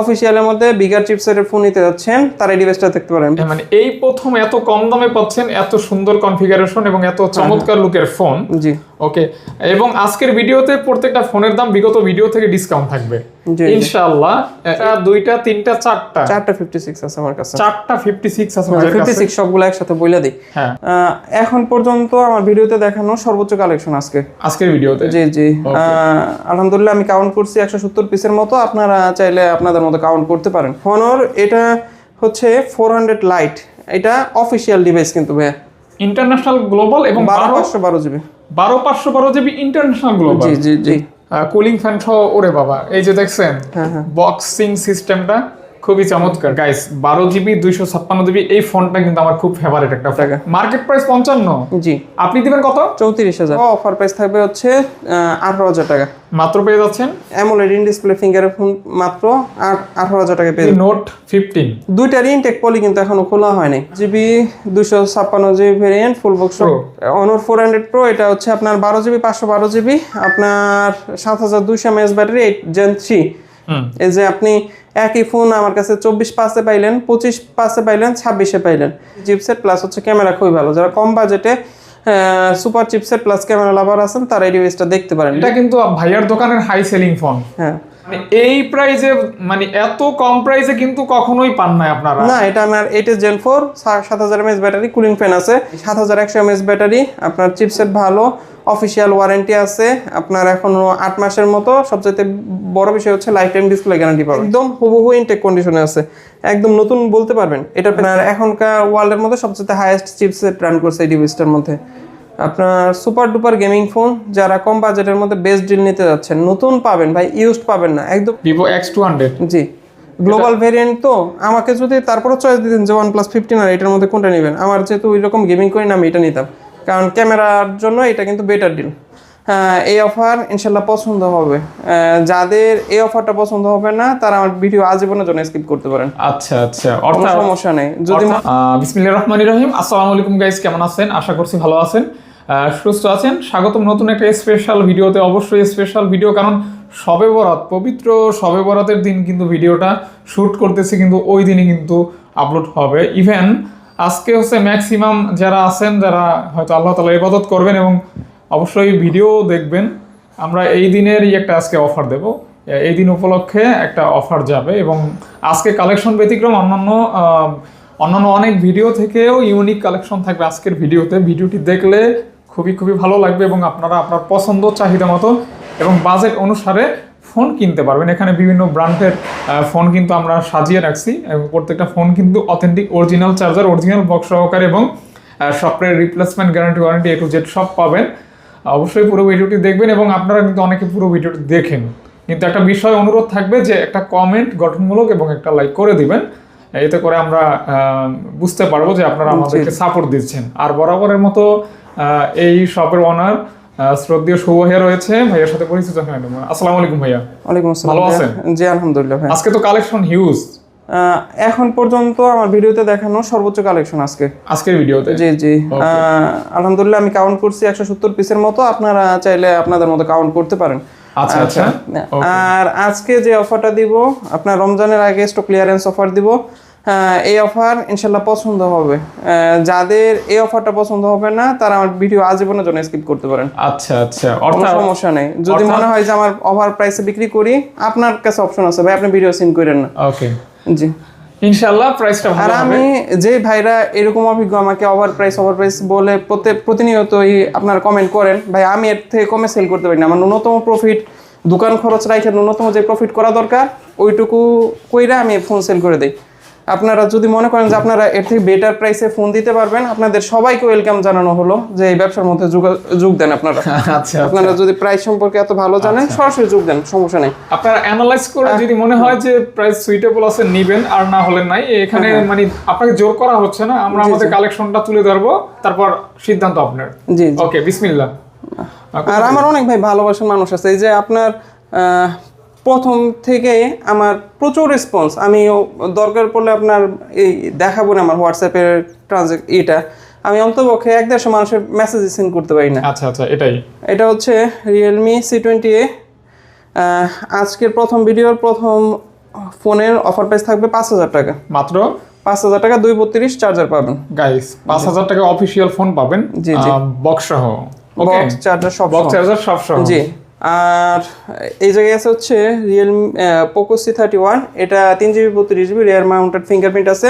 অফিসিয়ালের মধ্যে bigger চিপসেটের phone নিতে যাচ্ছেন তারা এই ডিভাইসটা দেখতে পারেন। মানে এই প্রথম এত কম দামে পাচ্ছেন এত সুন্দর কনফিগারেশন এবং এত চমৎকার লুকের ফোন। জি ওকে, এবং আজকের ভিডিওতে প্রত্যেকটা ফোনের দাম বিগত ভিডিও থেকে ডিসকাউন্ট থাকবে ইনশাআল্লাহ। দুইটা তিনটা চারটা 56 আছে আমার কাছে, 56 আছে আমাদের কাছে। 56 সবগুলো একসাথে বইলা দিই। হ্যাঁ, এখন পর্যন্ত আমার ভিডিওতে দেখানো সর্বোচ্চ কালেকশন আজকের ভিডিওতে। জি জি, আলহামদুলিল্লাহ আমি কাউন্ট করছি 170 পিসের মতো। আপনারা চাইলে আপনাদের মতো কাউন্ট করতে পারেন। Honor এটা হচ্ছে 400 লাইট, এটা অফিশিয়াল ডিভাইস কিন্তু ভাই, ইন্টারন্যাশনাল গ্লোবাল এবং 12512 জিবি 12512 জিবি ইন্টারন্যাশনাল গ্লোবাল। জি জি জি, কুলিং ফ্যান সহ। ওরে বাবা, এই যে দেখছেন বক্সিং সিস্টেমটা খুবই চমৎকার গাইস। 12 জিবি 256 জিবি এই ফোনটা কিন্তু আমার খুব ফেভারিট একটা ফোন। Market price 55। জি, আপনি দিবেন কত? 34000। অফার প্রাইস থাকবে হচ্ছে 18000 টাকা। মাত্র পেয়ে যাচ্ছেন অ্যামোলেড ইন ডিসপ্লে ফিঙ্গারের ফোন মাত্র 18000 টাকা পেয়ে যাবেন। নোট 15 দুইটার ইনটেক পলি কিন্তু এখনো খোলা হয়নি। GB 256 GB variant full box Honor 400 Pro। এটা হচ্ছে আপনার 12 জিবি 512 জিবি, আপনার 7200 mAh ব্যাটারি, 8 Gen 3। এই যে আপনি একই ফোন আমার কাছে 24 পাসে পাইলেন, 25 পাসে পাইলেন, 26-এ পাইলেন। চিপসেট প্লাস হচ্ছে ক্যামেরা খুবই ভালো। যারা কম বাজেটে super chipset plus camera lover আছেন তারা এই ডিভাইসটা দেখতে পারেন। এটা কিন্তু ভাইয়ার দোকানের হাই সেলিং ফোন। হ্যাঁ, এই প্রাইসে মানে এত কম প্রাইসে কিন্তু কখনোই পান না আপনারা। না, এটা আমার 8 Gen 4 7000 mAh battery, cooling fan আছে, 7100 mAh ব্যাটারি, আপনার চিপসেট ভালো, অফিশিয়াল ওয়ারেন্টি আছে আপনার এখনো 8 মাসের মতো। সবচেয়ে বড় বিষয় হচ্ছে লাইফ টাইম ডিসপ্লে গ্যারান্টি পাবেন। একদম হুবহু ইনটেক কন্ডিশনে আছে, একদম নতুন বলতে পারবেন। এটা আপনার এখনকার ওয়ার্ল্ডের মধ্যে সবচেয়ে হাইয়েস্ট চিপসেট রান করছে এই ডিভাইসটার মধ্যে। আপনার সুপার ডুপার গেমিং ফোন, যারা কম বাজেটের মধ্যে বেস্ট ডিল নিতে যাচ্ছেন, নতুন পাবেন ভাই, ইউজড পাবেন না একদম। Vivo X200। জি, গ্লোবাল ভেরিয়েন্ট তো। আমাকে যদি তারপরে চয়েস দিতেন যে OnePlus 15 আর এটার মধ্যে কোনটা নেবেন, আমার যেহেতু ওই রকম গেমিং করি না আমি এটা নিতাম, কারণ ক্যামেরার জন্য এটা কিন্তু বেটার ডিল। এই অফার ইনশাল্লাহ পছন্দ হবে। যাদের এই অফারটা পছন্দ হবে না তারা আমার ভিডিও আজীবনের জন্য স্কিপ করতে পারেন। আচ্ছা আচ্ছা, কোনো সমস্যা নেই। যদি বিসমিল্লাহির রহমানির রহিম। আসসালামু আলাইকুম গাইস, কেমন আছেন? আশা করছি ভালো আছেন, সুস্থ আছেন। স্বাগতম নতুন একটা স্পেশাল ভিডিওতে। অবশ্যই স্পেশাল ভিডিও, কারণ শবে বরাত, পবিত্র শবে বরাতের দিন কিন্তু ভিডিওটা শ্যুট করতেছি, কিন্তু ওই দিনই কিন্তু আপলোড হবে। ইভেন আজকে হচ্ছে ম্যাক্সিমাম যারা আছেন, যারা হয়তো আল্লাহ তাআলার ইবাদত করবেন এবং অবশ্যই ভিডিও দেখবেন, আমরা এই দিনেরই একটা আজকে অফার দেব। এই দিন উপলক্ষে একটা অফার যাবে এবং আজকে কালেকশন ব্যতিক্রম। অন্যান্য অনেক ভিডিও থেকেও ইউনিক কালেকশন থাকবে আজকের ভিডিওতে। ভিডিওটি দেখলে খুবই ভালো লাগবে এবং আপনারা আপনার পছন্দ চাহিদা মতো এবং বাজেট অনুসারে ফোন কিনতে পারবেন। এখানে বিভিন্ন ব্র্যান্ডের ফোন কিন্তু আমরা সাজিয়ে রাখছি এবং প্রত্যেকটা ফোন কিন্তু authentic original charger, original box সহকারে এবং software replacement guarantee warranty A to Z সব পাবেন। অবশ্যই পুরো ভিডিওটি দেখবেন এবং আপনারা কিন্তু অনেকে পুরো ভিডিওটি দেখেন, কিন্তু একটা বিষয় অনুরোধ থাকবে যে একটা কমেন্ট গঠনমূলক এবং একটা লাইক করে দিবেন। এতে করে আমরা বুঝতে পারবো যে আপনারা আমাদেরকে সাপোর্ট দিচ্ছেন। আর বরাবরের মতো এই শপের ওনার শ্রদ্ধেয় শুভ ভাইয়া রয়েছে, ভাইয়ের সাথে পরিচিত হয়ে নেব। আসসালামু আলাইকুম ভাইয়া। ওয়ালাইকুম আসসালাম। ভালো আছেন? জি আলহামদুলিল্লাহ ভাই। আজকে তো কালেকশন হিউজ। এখন পর্যন্ত আমার ভিডিওতে দেখানো সর্বোচ্চ কালেকশন আজকের ভিডিওতে। জি জি, আলহামদুলিল্লাহ আমি কাউন্ট করছি 170 পিসের মতো। আপনারা চাইলে আপনাদের মতো কাউন্ট করতে পারেন। আচ্ছা আচ্ছা। আর আজকে যে অফারটা দিব, আপনার রমজানের আগে স্টক ক্লিয়ারেন্স অফার দিব। এই অফার ইনশাল্লাহ পছন্দ হবে। যাদের এই অফারটা পছন্দ হবে না তারা আমার ভিডিও আজীবনের জন্য স্কিপ করতে পারেন। আচ্ছা আচ্ছা, কোনো সমস্যা নেই। যদি মনে হয় যে আমার ওভার প্রাইসে বিক্রি করি, আপনার কাছে অপশন আছে ভাই, আপনি ভিডিও সিন করেন না। ওকে, জি ইনশাআল্লাহ প্রাইসটা ভালো হবে। আর আমি যে ভাইরা এরকম অভিজ্ঞ আমাকে ওভার প্রাইস বলে প্রতিনিয়তই আপনার কমেন্ট করেন, ভাই আমি এর থেকে কমে সেল করতে পারি না, আমার ন্যূনতম প্রফিট, দোকান খরচ রাখে ন্যূনতম যে প্রফিট করা দরকার ওইটুকু কইরা আমি ফোন সেল করে দিই। আপনারা যদি মনে করেন যে আপনারা এর থেকে বেটার প্রাইসে ফোন দিতে পারবেন, আপনাদের সবাইকে ওয়েলকাম জানানো হলো যে এই ব্যবসার মধ্যে যোগ দেন আপনারা। আচ্ছা, আপনারা যদি প্রাইস সম্পর্কে এত ভালো জানেন সরাসরি যোগ দেন, সমস্যা নেই। আপনারা অ্যানালাইজ করে যদি মনে হয় যে প্রাইস সুইটেবল আছে নিবেন, আর না হলে নাই। এখানে মানে আপনাকে জোর করা হচ্ছে না, আমরা আমাদের কালেকশনটা তুলে ধরবো, তারপর সিদ্ধান্ত আপনার। জি ওকে, বিসমিল্লাহ। আর আমার অনেক ভাই ভালোবাসার মানুষ আছে, এই যে আপনার প্রথম থেকে আমার প্রচুর রেসপন্স। আমি দরকার পড়লে আপনার এই দেখাবো না আমার হোয়াটসঅ্যাপের এটা আমি অন্তপক্ষে 150 মানুষের মেসেজ সেন্ড করতে পারি না। আচ্ছা আচ্ছা, এটা হচ্ছে Realme C20A। আজকের প্রথম ভিডিওর প্রথম ফোনের অফার প্রাইস থাকবে 5,000 টাকা, মাত্র 5,000 টাকা 232 চার্জার পাবেন গাইস। 5,000 টাকা অফিসিয়াল ফোন পাবেন, জি জি, বক্স সহ, ওকে, বক্স চার্জার সব বক্স চার্জার সব সহ, জি। আর এই জায়গায় আছে হচ্ছে রিয়েলমি পোকো C31, এটা 3GB 32GB রিয়ার মাউন্টেড ফিঙ্গারপ্রিন্ট আছে।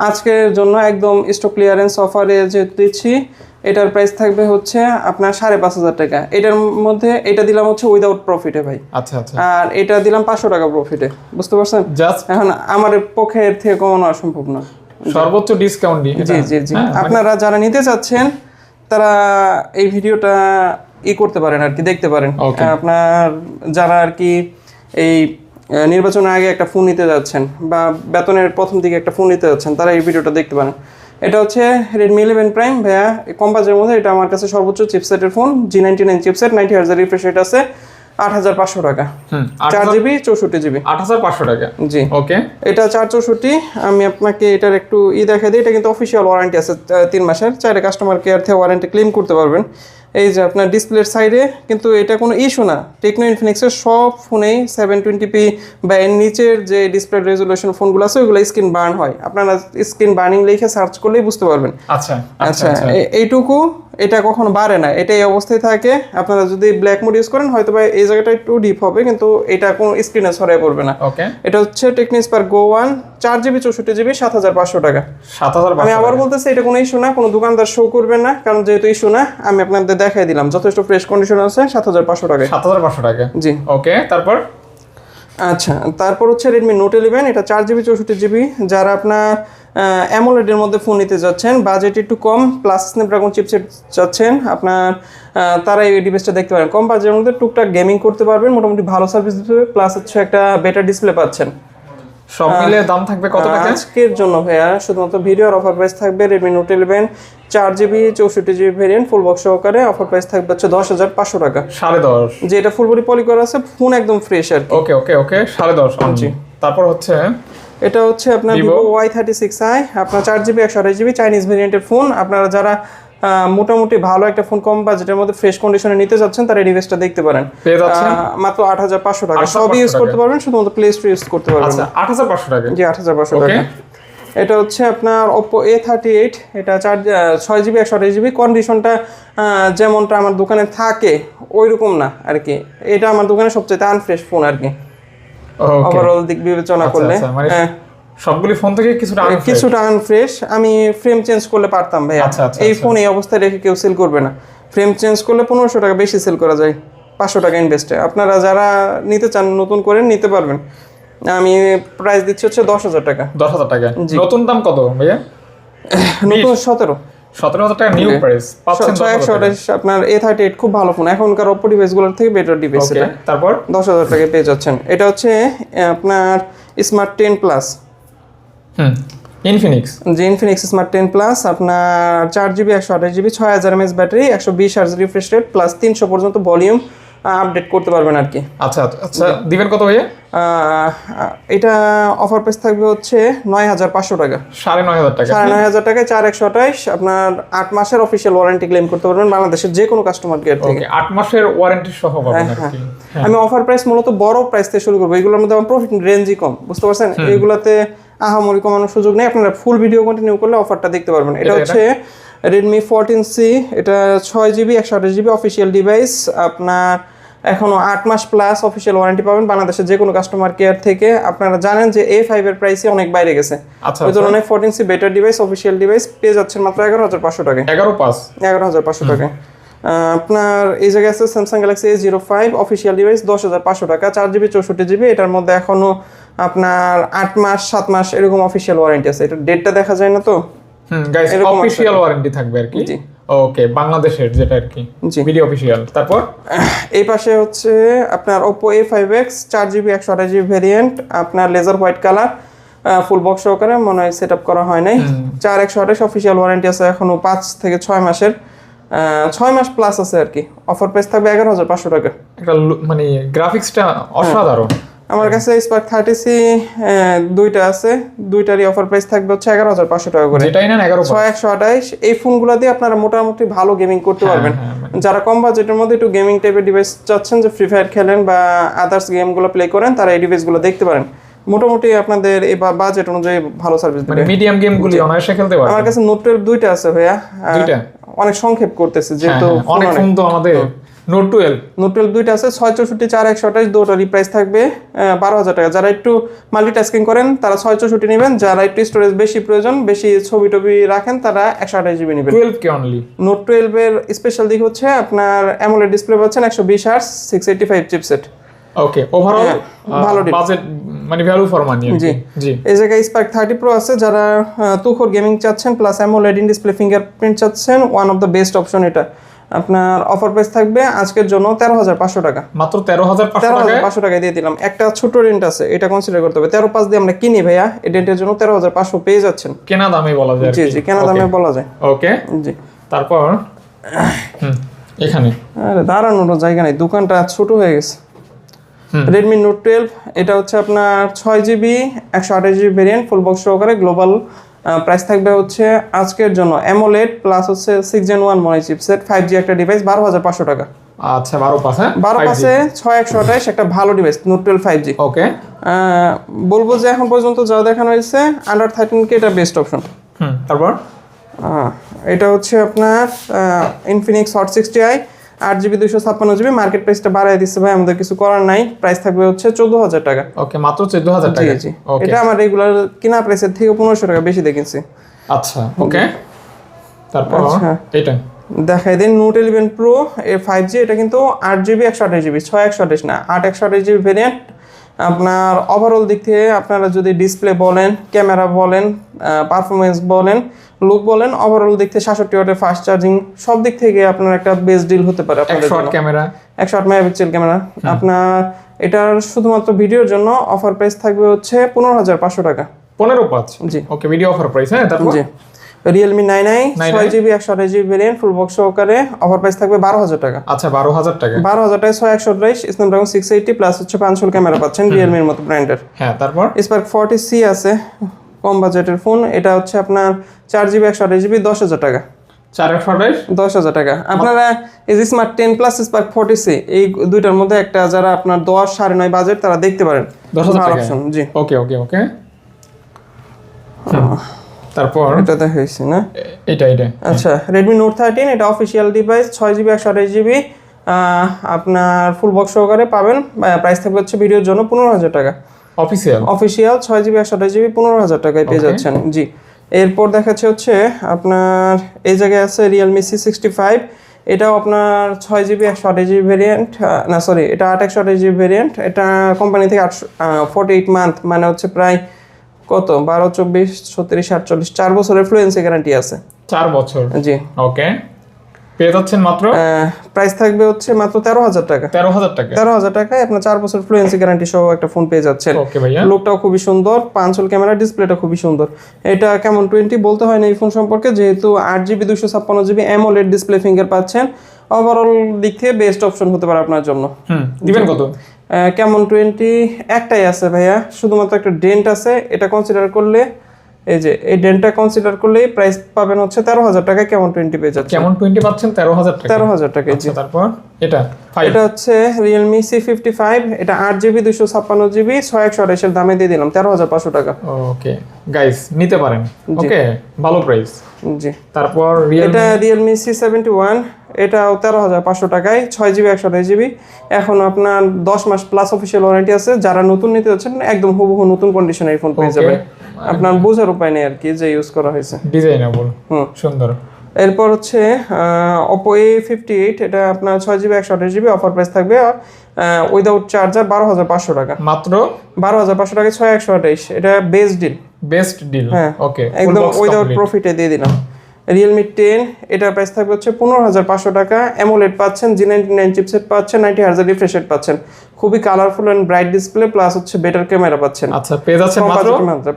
আজকের জন্য একদম স্টক ক্লিয়ারেন্স অফারে যেহেতু দিচ্ছি, এটার প্রাইস থাকবে হচ্ছে আপনার 5,500 টাকা। এটার মধ্যে এটা দিলাম হচ্ছে উইদাউট প্রফিটে ভাই, আচ্ছা আচ্ছা, আর এটা দিলাম 500 টাকা প্রফিটে, বুঝতে পারছেন? জাস্ট এখন আমার পক্ষে এর থেকে কমানো সম্ভব না, সর্বোচ্চ ডিসকাউন্ট দিই। জি জি জি। আপনারা যারা নিতে চাচ্ছেন তারা এই ভিডিওটা করতে পারেন আর কি, দেখতে পারেন। আপনার যারা আর কি এই নির্বাচনের আগে একটা ফোন নিতে যাচ্ছেন বা বেতনের প্রথম দিকে একটা ফোন নিতে যাচ্ছেন, তারা এই ভিডিওটা দেখতে পারেন। এটা হচ্ছে Redmi 11 Prime ভাইয়া, কম বাজেটের মধ্যে এটা আমার কাছে সর্বোচ্চ চিপসেটের ফোন, G99 chipset, 90Hz refresh rate আছে, 8,500 টাকা, 4GB 64GB, 8,500 টাকা, জি ওকে। এটা 464। আমি আপনাকে এটার একটু দেখাই দিই। এটা কিন্তু অফিসিয়াল ওয়ারেন্টি আছে 3 মাসের, চাইলে কাস্টমার কেয়ার থেকে ওয়ারেন্টি ক্লেম করতে পারবেন। এই যে আপনার ডিসপ্লের সাইডে কিন্তু এটা কোনো ইস্যু না। টেকনো ইনফিনিক্সের সব ফোনেই 720p বা এর নিচের যে ডিসপ্লে রেজুলেশন ফোনগুলো আছে ওইগুলো স্ক্রিন বার্ন হয়, আপনারা স্ক্রিন বার্নিং লিখে সার্চ করলেই বুঝতে পারবেন। আচ্ছা আচ্ছা, এইটুকু, এটা কখনো বাড়ে না, এটা এই অবস্থায় থাকে। আপনারা যদি ব্ল্যাক মোড ইউজ করেন হয়তো বা এই জায়গাটা একটু ডিপ হবে, কিন্তু এটা কোনো স্ক্রিনে ছড়ায় পড়বে না, ওকে। এটা হচ্ছে Tecno Spark Go 1, 4GB 64GB, 7,500 টাকা। 7,500। আমি আবার বলতেছি এটা কোনো ইস্যু না, কোনো দোকানদার শো করবে না, কারণ যেহেতু ইস্যু না আমি আপনাদের দেখাই দিলাম, যথেষ্ট ফ্রেশ কন্ডিশন আছে, 7,500 টাকা, 7,500 টাকা, জি, ওকে। তারপর আচ্ছা, তারপর হচ্ছে Redmi Note 11, এটা 4GB 64GB। যারা আপনার AMOLED এর মধ্যে ফোন নিতে যাচ্ছেন, বাজেট একটু কম, প্লাস স্ন্যাপড্রাগন চিপসেট চাচ্ছেন আপনার, তারা এই ডিভাইসটা দেখতে পারেন। কম বাজেটের মধ্যে টুকটাক গেমিং করতে পারবেন, মোটামুটি ভালো সার্ভিস দিতে হবে, প্লাস হচ্ছে একটা বেটার ডিসপ্লে পাচ্ছেন। সব মিলে দাম থাকবে কত টাকা আজকের জন্য ভাইয়া? শুধুমাত্র ভিডিওর অফার প্রাইস থাকবে Redmi Note 11 4GB 64GB variant ফুল বক্স সহকারে, অফার প্রাইস থাকবে হচ্ছে 10,500 টাকা, 10.5, যে এটা ফুল বডি পলি করা আছে, ফোন একদম ফ্রেশ আর কি, ওকে ওকে ওকে, 10.5 জি। তারপর হচ্ছে এটা হচ্ছে আপনার Vivo Y36i, আপনার 4GB 128GB চাইনিজ ভেরিয়েন্টের ফোন। আপনারা যারা মোটামুটি ভালো একটা ফোন কম বাজেটের মধ্যে ফ্রেশ কন্ডিশনে নিতে যাচ্ছেন, তারা এই ডিভাইসটা দেখতে পারেন, পেয়ে যাচ্ছেন মাত্র 8,500 টাকা। সবই ইউজ করতে পারবেন, শুধুমাত্র প্লে স্টোর ইউজ করতে পারবেন। আচ্ছা, 8,500 টাকা, জি, 8,500 টাকা। এটা হচ্ছে আপনার Oppo A38, এটা 6GB 128GB। কন্ডিশনটা যেমনটা আমার দোকানে থাকে ওইরকম না আর কি, এটা আমার দোকানে সবচেয়ে আনফ্রেশ ফোন আর কি, ওভারঅল দিক বিবেচনা করলে। সবগুলি ফোন থেকে কিছুটা আনফ্রেশ। আমি ফ্রেম চেঞ্জ করলে পারতাম ভাই, এই ফোন এই অবস্থায় রেখে কেউ সেল করবে না। ফ্রেম চেঞ্জ করলে 1,500 টাকা বেশি সেল করা যায়, 500 টাকা ইনভেস্টে। আপনারা যারা নিতে চান নতুন করে নিতে পারবেন। আমি প্রাইস দিচ্ছি হচ্ছে 10,000 টাকা। 10,000 টাকা, নতুন দাম কত ভাইয়া? নতুন 17,000 টাকা নিউ প্রাইস পাচ্ছেন। 628 আপনার A38 খুব ভালো ফোন, এখনকার Oppo ডিভাইসগুলোর থেকে বেটার ডিভাইস এটা। তারপর 10,000 টাকায় পেয়ে যাচ্ছেন। এটা হচ্ছে আপনার স্মার্ট 10 প্লাস, ইনফিনিক্স, যে ইনফিনিক্স স্মার্ট 10 প্লাস, আপনার 4GB 128GB 6000 mAh battery, 120 Hz refresh rate, plus 300 পর্যন্ত ভলিউম আপডেট করতে পারবেন আর কি। আচ্ছা আচ্ছা, দিবেন কত ভাইয়া? এটা অফার প্রাইস থাকবে হচ্ছে 9,500 টাকা, 9,500 টাকা, 9,500 টাকায় 4128। আপনার 8 মাসের অফিসিয়াল ওয়ারেন্টি ক্লেম করতে পারবেন বাংলাদেশের যে কোনো কাস্টমার কেয়ার থেকে। 8 মাসের ওয়ারেন্টি সহ পাবেন আর কি। আমি অফার প্রাইস মূলত বড় প্রাইস থেকে শুরু করবো, এগুলোর মধ্যে আমার প্রফিট রেঞ্জই কম, বুঝতে পারছেন? এগুলাতে আহামরি কমানোর সুযোগ নেই, আপনারা ফুল ভিডিও কন্টিনিউ করলে অফারটা দেখতে পারবেন। এটা হচ্ছে Redmi 14C, এটা 6GB 128GB অফিসিয়াল ডিভাইস। আপনার এখনো 8 মাস প্লাস অফিসিয়াল ওয়ারেন্টি পাবেন বাংলাদেশের যে কোনো কাস্টমার কেয়ার থেকে। আপনারা জানেন যে A5 এর প্রাইসই অনেক বাইরে গেছে, ওই জন্য 14C better device official device পেয়ে যাচ্ছেন মাত্র 11,500 টাকায়। 11,500 টাকায়। আপনার এই জায়গায় আছে Samsung Galaxy A05 official device, 10,500 টাকা, 4GB 64GB। এটার মধ্যে এখনো আপনার 8 মাস 7 মাস এরকম অফিসিয়াল ওয়ারেন্টি আছে, এটা ডেটটা দেখা যায় না তো। গাইস অফিসিয়াল ওয়ারেন্টি থাকবে আর কি, জি ওকে, বাংলাদেশের যেটা আর কি ভিডিও অফিসিয়াল। তারপর এই পাশে হচ্ছে আপনার Oppo A5X 4GB 128GB variant, আপনার laser white colour, full box সহকারে, মনে হয় সেট আপ করা হয় নাই। 4,128 অফিসিয়াল ওয়ারেন্টি আছে, এখনো 5 থেকে 6 মাসের, 6 মাস প্লাস আছে আর কি। অফার প্রাইস থাকবে 11,500 টাকা। একটা মানে গ্রাফিক্সটা অসাধারণ। আমার কাছে স্পার্ক 30C দুইটা আছে, দুইটারই অফার প্রাইস থাকবে হচ্ছে 11,500 টাকা করে, যেটাই না 6,128। এই ফোনগুলো দিয়ে আপনারা মোটামুটি ভালো গেমিং করতে পারবেন। যারা কম বাজেটের মধ্যে একটু গেমিং টাইপের ডিভাইস চাচ্ছেন, যে ফ্রি ফায়ার খেলেন বা আদার্স গেমগুলো প্লে করেন, তারা এই ডিভাইসগুলো দেখতে পারেন। মোটামুটি আপনাদের এই বাজেট অনুযায়ী ভালো সার্ভিস মানে দেবে। মিডিয়াম গেমগুলি অনায়াসে খেলতে পারবে। আমার কাছে নোট 12 দুইটা আছে ভাইয়া, দুইটা? অনেক সংক্ষেপ করতেছে হ্যাঁ, যেহেতু হ্যাঁ, অনেক ফোন তো আমাদের নোট 12 নোট 12 দুইটা আছে, 664 4128 দুটোরই প্রাইস থাকবে 12,000 টাকা। যারা একটু মাল্টিটাস্কিং করেন তারা 664 নেবেন, যারা একটু স্টোরেজ বেশি প্রয়োজন, বেশি ছবি টবি রাখেন, তারা 128 জিবি নেবেন। 12 কে অনলি। নোট 12 এর স্পেশাল দিক হচ্ছে আপনার অ্যামোলেড ডিসপ্লে পাচ্ছেন, 120 হার্জ 685 চিপসেট। ওকে, ওভারঅল ভালো deal। বাজেট মানে ভ্যালু ফর মানি। জি জি, এই জায়গায় স্পার্ক 30 প্রো আছে, যারা তুখোর গেমিং চাচ্ছেন plus AMOLED in display fingerprint চাচ্ছেন, one of the best option এটা। আপনার অফার প্রাইস থাকবে আজকের জন্য 13,500 টাকা। মাত্র 13,500 টাকায় 13,500 টাকায় দিয়ে দিলাম। একটা ছোট রেন্ট আছে, এটা কনসিডার করতে হবে। 13,500 দিয়ে আমরা কিনি ভাইয়া, এই রেন্টের জন্য 13,500 পেয়ে যাচ্ছেন। কেনা দামে বলা যায়। জি জি, কেনা দামে বলা যায়। ওকে, জি তারপর এখানে আরে দাঁড়ানোর জায়গা নেই, দোকানটা ছোট হয়ে গেছে। রেডমি নোট 12, এটা হচ্ছে আপনার 6GB 128GB ভেরিয়েন্ট, ফুল বক্স সহকারে গ্লোবাল। প্রাইস থাকবে হচ্ছে আজকের জন্য অ্যামোলেড প্লাস হচ্ছে 6 Gen 1 মনে চিপসেট 5G একটা ডিভাইস 12,500 টাকা। আচ্ছা 12 পাস, হ্যাঁ 12 পাসে 6128 একটা ভালো ডিভাইস নোট 12 5G। ওকে, বলবো যে এখন পর্যন্ত যা দেখানো হয়েছে আন্ডার 13K এটা বেস্ট অপশন। তারপর এটা হচ্ছে আপনার Infinix hot 60i 8GB 256GB, market প্রাইসটা বাড়ায় দিচ্ছে ভাই, আমাদের কিছু করার নাই। প্রাইস থাকবে হচ্ছে 14,000 টাকা। ওকে, মাত্র 14,000 টাকা। জি ওকে, এটা আমার রেগুলার কিনা প্রাইসের থেকে 1500 টাকা বেশি দেখেছি। আচ্ছা ওকে, তারপর আচ্ছা। এটা দেখাই দিন নোট 11 প্রো এর 5G, এটা কিন্তু 8GB 128GB 6128 না 8 128GB ভেরিয়েন্ট। আপনার ওভারঅল দিক থেকে আপনারা যদি ডিসপ্লে বলেন, ক্যামেরা বলেন, পারফরমেন্স বলেন, লুক বলেন, ওভারঅল দিক থেকে 66 ওয়াটের ফাস্ট চার্জিং, সব দিক থেকে আপনার একটা বেস্ট ডিল হতে পারে আপনাদের শর্ট জন্য। Camera 108 megapixel camera. আপনার এটার শুধুমাত্র ভিডিওর জন্য অফার প্রাইস থাকবে হচ্ছে 15,500 টাকা। 15,500। জি ওকে, ভিডিও অফার প্রাইস। হ্যাঁ, তারপর জি Realme 9i 6GB 128GB variant, ফুল বক্স সহকারে, অফার প্রাইস থাকবে 12,000 টাকা। আচ্ছা 12,000 টাকা। 12,000 টাকায় 6128 স্ন্যাপড্রাগন 680 প্লাস হচ্ছে 500 ক্যামেরা পাচ্ছেন রিয়েলমির মতো ব্র্যান্ডের। হ্যাঁ, তারপর স্পার্ক 40C আছে, কম বাজেটের ফোন। এটা হচ্ছে আপনার 4GB 128GB 10,000 টাকা। 428 10,000 টাকা। আপনারা এই যে স্মার্ট 10 প্লাস স্পার্ক 40C এই দুইটার মধ্যে একটা যারা আপনার 10 9.5 বাজেট তারা দেখতে পারেন। 10,000 টাকা অপশন। জি ওকে ওকে ওকে, তারপর এটা দেখাইছি না, এটা আচ্ছা রেডমি নোট 13, এটা অফিসিয়াল ডিভাইস 6GB 128GB আপনার ফুল বক্স সহকারে পাবেন। প্রাইস থাকবে হচ্ছে ভিডিওর জন্য 15,000 টাকা। অফিসিয়াল 6GB 128GB 15,000 টাকায় পেয়ে যাচ্ছেন। জি এরপর দেখাচ্ছে হচ্ছে আপনার এই জায়গায় আছে রিয়েলমি C65, এটাও আপনার 6GB 128GB ভেরিয়েন্ট, না সরি এটা 8 128GB ভেরিয়েন্ট। এটা কোম্পানি থেকে 48 মান্থ মানে হচ্ছে প্রায় কত 12 24 36 48 4 বছরের ফ্লুয়েন্সি গ্যারান্টি আছে। 4 বছর। জি ওকে, পেয়ে যাচ্ছেন মাত্র প্রাইস থাকবে হচ্ছে মাত্র 13,000 টাকা। 13,000 টাকা। 13,000 টাকায় আপনার 4 বছর ফ্লুয়েন্সি গ্যারান্টি সহ একটা ফোন পেয়ে যাচ্ছেন। ওকে ভাইয়া, লুকটাও খুবই সুন্দর, 5 ক্যামেরা, ডিসপ্লেটা খুবই সুন্দর। এটা কেমন 20 বলতে হয় না এই ফোন সম্পর্কে, যেহেতু 8GB 256GB AMOLED display finger পাচ্ছেন। ওভারঅল দিক থেকে বেস্ট অপশন হতে পারে আপনার জন্য। দিবেন কত? কেমন 20 একটাই আছে ভাইয়া, শুধুমাত্র একটা ডেন্ট আছে, এটা কনসিডার করলে এই যে এই ডেন্টটা কনসিডার করলেই প্রাইস পাবেন হচ্ছে 13,000 টাকায় কেমন 20 পেয়ে যাচ্ছে। কেমন 20 পাচ্ছেন 13,000 টাকা। 13,000 টাকায়। জি তারপর এটা এটা হচ্ছে রিয়েলমি C55, এটা 8GB 256GB 6128 এর দামে দিয়ে দিলাম 13,500 টাকা। ওকে গাইস, নিতে পারেন। ওকে, ভালো প্রাইস। জি তারপর এটা রিয়েলমি C71, এটাও 13,500 টাকায় 6GB 128GB। এখন আপনার 10 মাস প্লাস অফিসিয়াল ওয়ারেন্টি আছে। যারা নতুন নিতে যাচ্ছেন একদম হুবহু নতুন কন্ডিশনের ফোন পেয়ে যাবে, আপনার বোঝার উপায় নেই আর কি যে ইউজ করা হয়েছে। ডিজাইনেবল, সুন্দর। এরপর হচ্ছে Oppo A58, এটা আপনার 6GB 128GB, অফার প্রাইস থাকবে উইদাউট চার্জার 12,500 টাকা। মাত্র 12,500 টাকায় 6128, এটা বেস্ট ডিল। হ্যাঁ ওকে, একদম উইদাউট প্রফিটে দিয়ে দিলাম। রিয়েলমি 10, এটার প্রাইস থাকবে হচ্ছে 15,500 টাকা। অ্যামোলেড পাচ্ছেন, G99 চিপসেট পাচ্ছেন, 90 হার্জ রিফ্রেশ রেট পাচ্ছেন, খুবই colourful and bright display plus হচ্ছে বেটার ক্যামেরা পাচ্ছেন। আচ্ছা, পেয়ে যাচ্ছেন মাত্র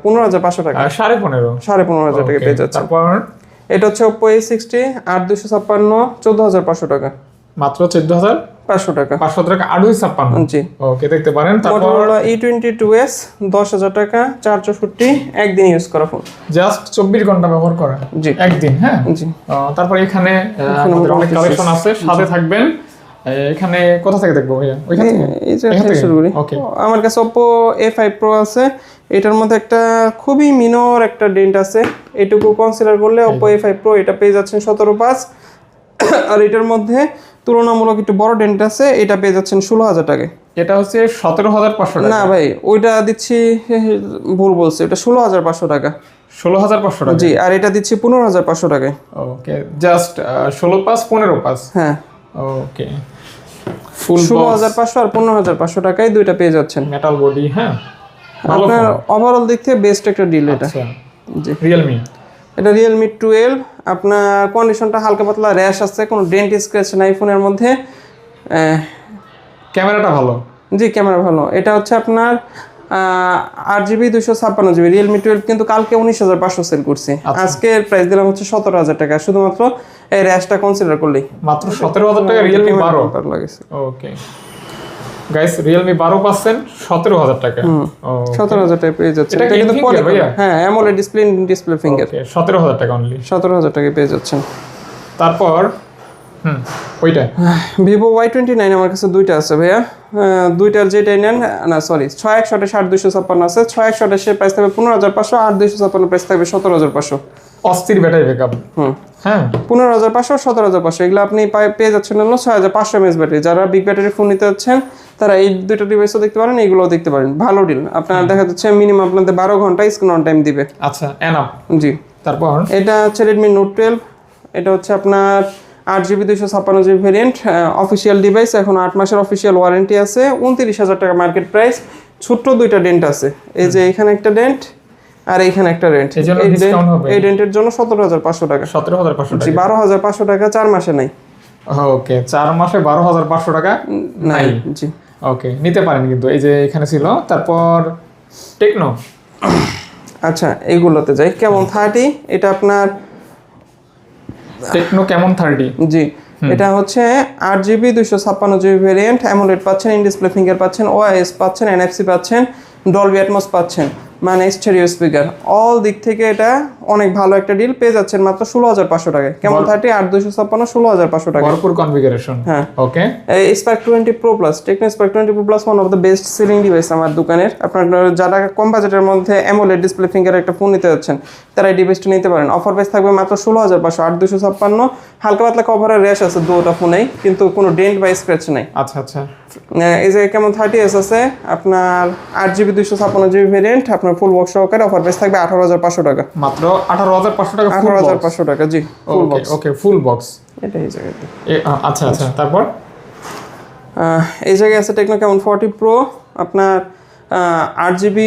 15,500 টাকা। 15,500 টাকা পেয়ে যাচ্ছেন। তারপর এটা হচ্ছে Oppo A60 8/256 14,500 টাকা। মাত্র 14,500 টাকা। 500 টাকা 8/256। জি ওকে, দেখতে পারেন। তারপর Motorola E22s 10,000 টাকা 464, একদিন ইউজ করা ফোন, জাস্ট 24 ঘন্টা ব্যবহার করা। জি একদিন। হ্যাঁ জি তারপর এখানে আমাদের অনেক কালেকশন আছে, সাথে থাকবেন এখানে কোথা থেকে দেখবো ভাইয়া? ওইখান থেকে? এই যে এখান থেকে? শুরু করি। ওকে। আমার কাছে Oppo A5 Pro আছে, এটার মধ্যে একটা খুবই মিনর একটা ডেন্ট আছে, এটুকু কনসিডার করলে Oppo A5 Pro এটা পেয়ে যাচ্ছেন 17,500। আর এটার মধ্যে তুলনামূলক একটু বড় ডেন্ট আছে, এটা পেয়ে যাচ্ছেন 16,000 টাকায়। এটা হচ্ছে 17,500 টাকা। না ভাই, ওইটা দিচ্ছি ভুল বলছি, এটা 16,500 টাকা। 16,500 টাকা। জি, আর এটা দিচ্ছি 15,500 টাকায়। ওকে, জাস্ট 16,500 15,500। হ্যাঁ, ওকে, ফুল 16,500 আর 15,500 টাকায় দুইটা পেয়ে যাচ্ছেন। Metal body. হ্যাঁ, ভালো আপনার ফোন। ওভারঅল দিক থেকে বেস্ট একটা ডিল এটা। আচ্ছা, জি, রিয়েলমি। এটা Realme 12। আপনার কন্ডিশনটা হালকা পাতলা র্যাশ আছে, কোনো ডেন্ট স্ক্র্যাচ নাই ফোনের মধ্যে। ক্যামেরাটা ভালো। জি, ক্যামেরা ভালো। এটা হচ্ছে আপনার 8GB 256GB Realme 12, কিন্তু কালকে 19,500 সেল করছি। আজকের প্রাইস দিলাম হচ্ছে 17,000 টাকা, শুধুমাত্র এই র্যাশটা কনসিডার করলেই। মাত্র 17,000 টাকা রিয়েলমি 12। ভালো লাগছে। ওকে গাইস, রিয়েলমি 12 পাচ্ছেন 17,000 টাকা। 17,000 টাকা পেয়ে যাচ্ছে। এটা এটা কিন্তু in-finger ভাইয়া? হ্যাঁ, AMOLED ডিসপ্লে ফিঙ্গার। ওকে, 17,000 টাকা অনলি। 17,000 টাকা পেয়ে যাচ্ছেন। তারপর ওইটা Vivo Y29 আমার কাছে দুইটা আছে ভাইয়া। দুইটার যেটাই নেন, না সরি, 6128 6256 আছে। 6128 প্রাইস থাকবে 15,500, আর 256 প্রাইস থাকবে 17,500। অস্থির ব্যাটারি ব্যাকআপ। হ্যাঁ, 15,500 17,500 এগুলো আপনি পেয়ে যাচ্ছেন হলো 6,500 mAh ব্যাটারি। যারা বিগ ব্যাটারি ফোন নিতে যাচ্ছেন তারা এই দুটো ডিভাইসও দেখতে পারেন, এইগুলোও দেখতে পারেন। ভালো ডিল। আপনার দেখা যাচ্ছে মিনিমাম আপনাদের 12 ঘন্টা স্ক্রিন অন টাইম দিবে। আচ্ছা, এনাফ। জি। তারপর এটা হচ্ছে Redmi Note 12। এটা হচ্ছে আপনার 8GB 256GB variant, official device. এখন 8 মাসের অফিসিয়াল ওয়ারেন্টি আছে। 29,000 টাকা মার্কেট প্রাইস। ছোট্ট দুইটা ডেন্ট আছে, এই যে এখানে একটা ডেন্ট আর এইখানে একটা ডেন্ট। এজন্য ডিসকাউন্ট হবে। এই ডেন্টের জন্য 17,500 টাকা। 17,500 জি, টাকা। 12,500 টাকা 4 মাসে নাই। ওকে, 4 মাসে 12,500 টাকা নাই। জি। ওকে, নিতে পারেন কিন্তু এই যে এখানে ছিল। তারপর টেকনো। আচ্ছা, এইগুলোতে যাই। কেমন 30, এটা আপনার টেকনো কেমন 30। জি, এটা হচ্ছে 8GB 256GB ভেরিয়েন্ট। অ্যামোলেড পাচ্ছেন, ইন ডিসপ্লে ফিঙ্গার পাচ্ছেন, ওআইএস পাচ্ছেন, NFC পাচ্ছেন, ডলবি অ্যাটমস পাচ্ছেন, মানে স্টেরিও স্পিকার। অল দিক থেকে এটা অনেক ভালো একটা ডিল পেয়ে যাচ্ছেন মাত্র 16,500 টাকায়। কেমন 30 8 256 16,500 টাকা। ভরপুর কনফিগারেশন। হ্যাঁ। ওকে, এই Spark 20 Pro Plus, Tecno Spark 20 Pro Plus one of the best selling device আমার দোকানের। আপনার যারা কম বাজেটের মধ্যে অ্যামোলেড ডিসপ্লে ফিঙ্গার একটা ফোন নিতে যাচ্ছেন তারা এই ডিভাইসটা নিতে পারেন। অফার প্রাইস থাকবে মাত্র 16,500। 8 256, হালকা পাতলা কভারের র্যাশ আছে দুটো ফোনেই, কিন্তু কোনো ডেন্ট বা স্ক্র্যাচ নাই। আচ্ছা আচ্ছা। এই যে কেমন 30s আছে আপনার 8GB 256GB ভেরিয়েন্ট, আপনার ফুল বক্স সহকারে। অফার প্রাইস থাকবে 18,500 টাকা। মাত্র 18,500 টাকা। 18,500 টাকা। জি, ফুল বক্স। ওকে, ফুল বক্স। এটা এই জায়গাতে। আচ্ছা আচ্ছা। তারপর এই জায়গায় আছে টেকনো কেমন 40 প্রো, আপনার 8GB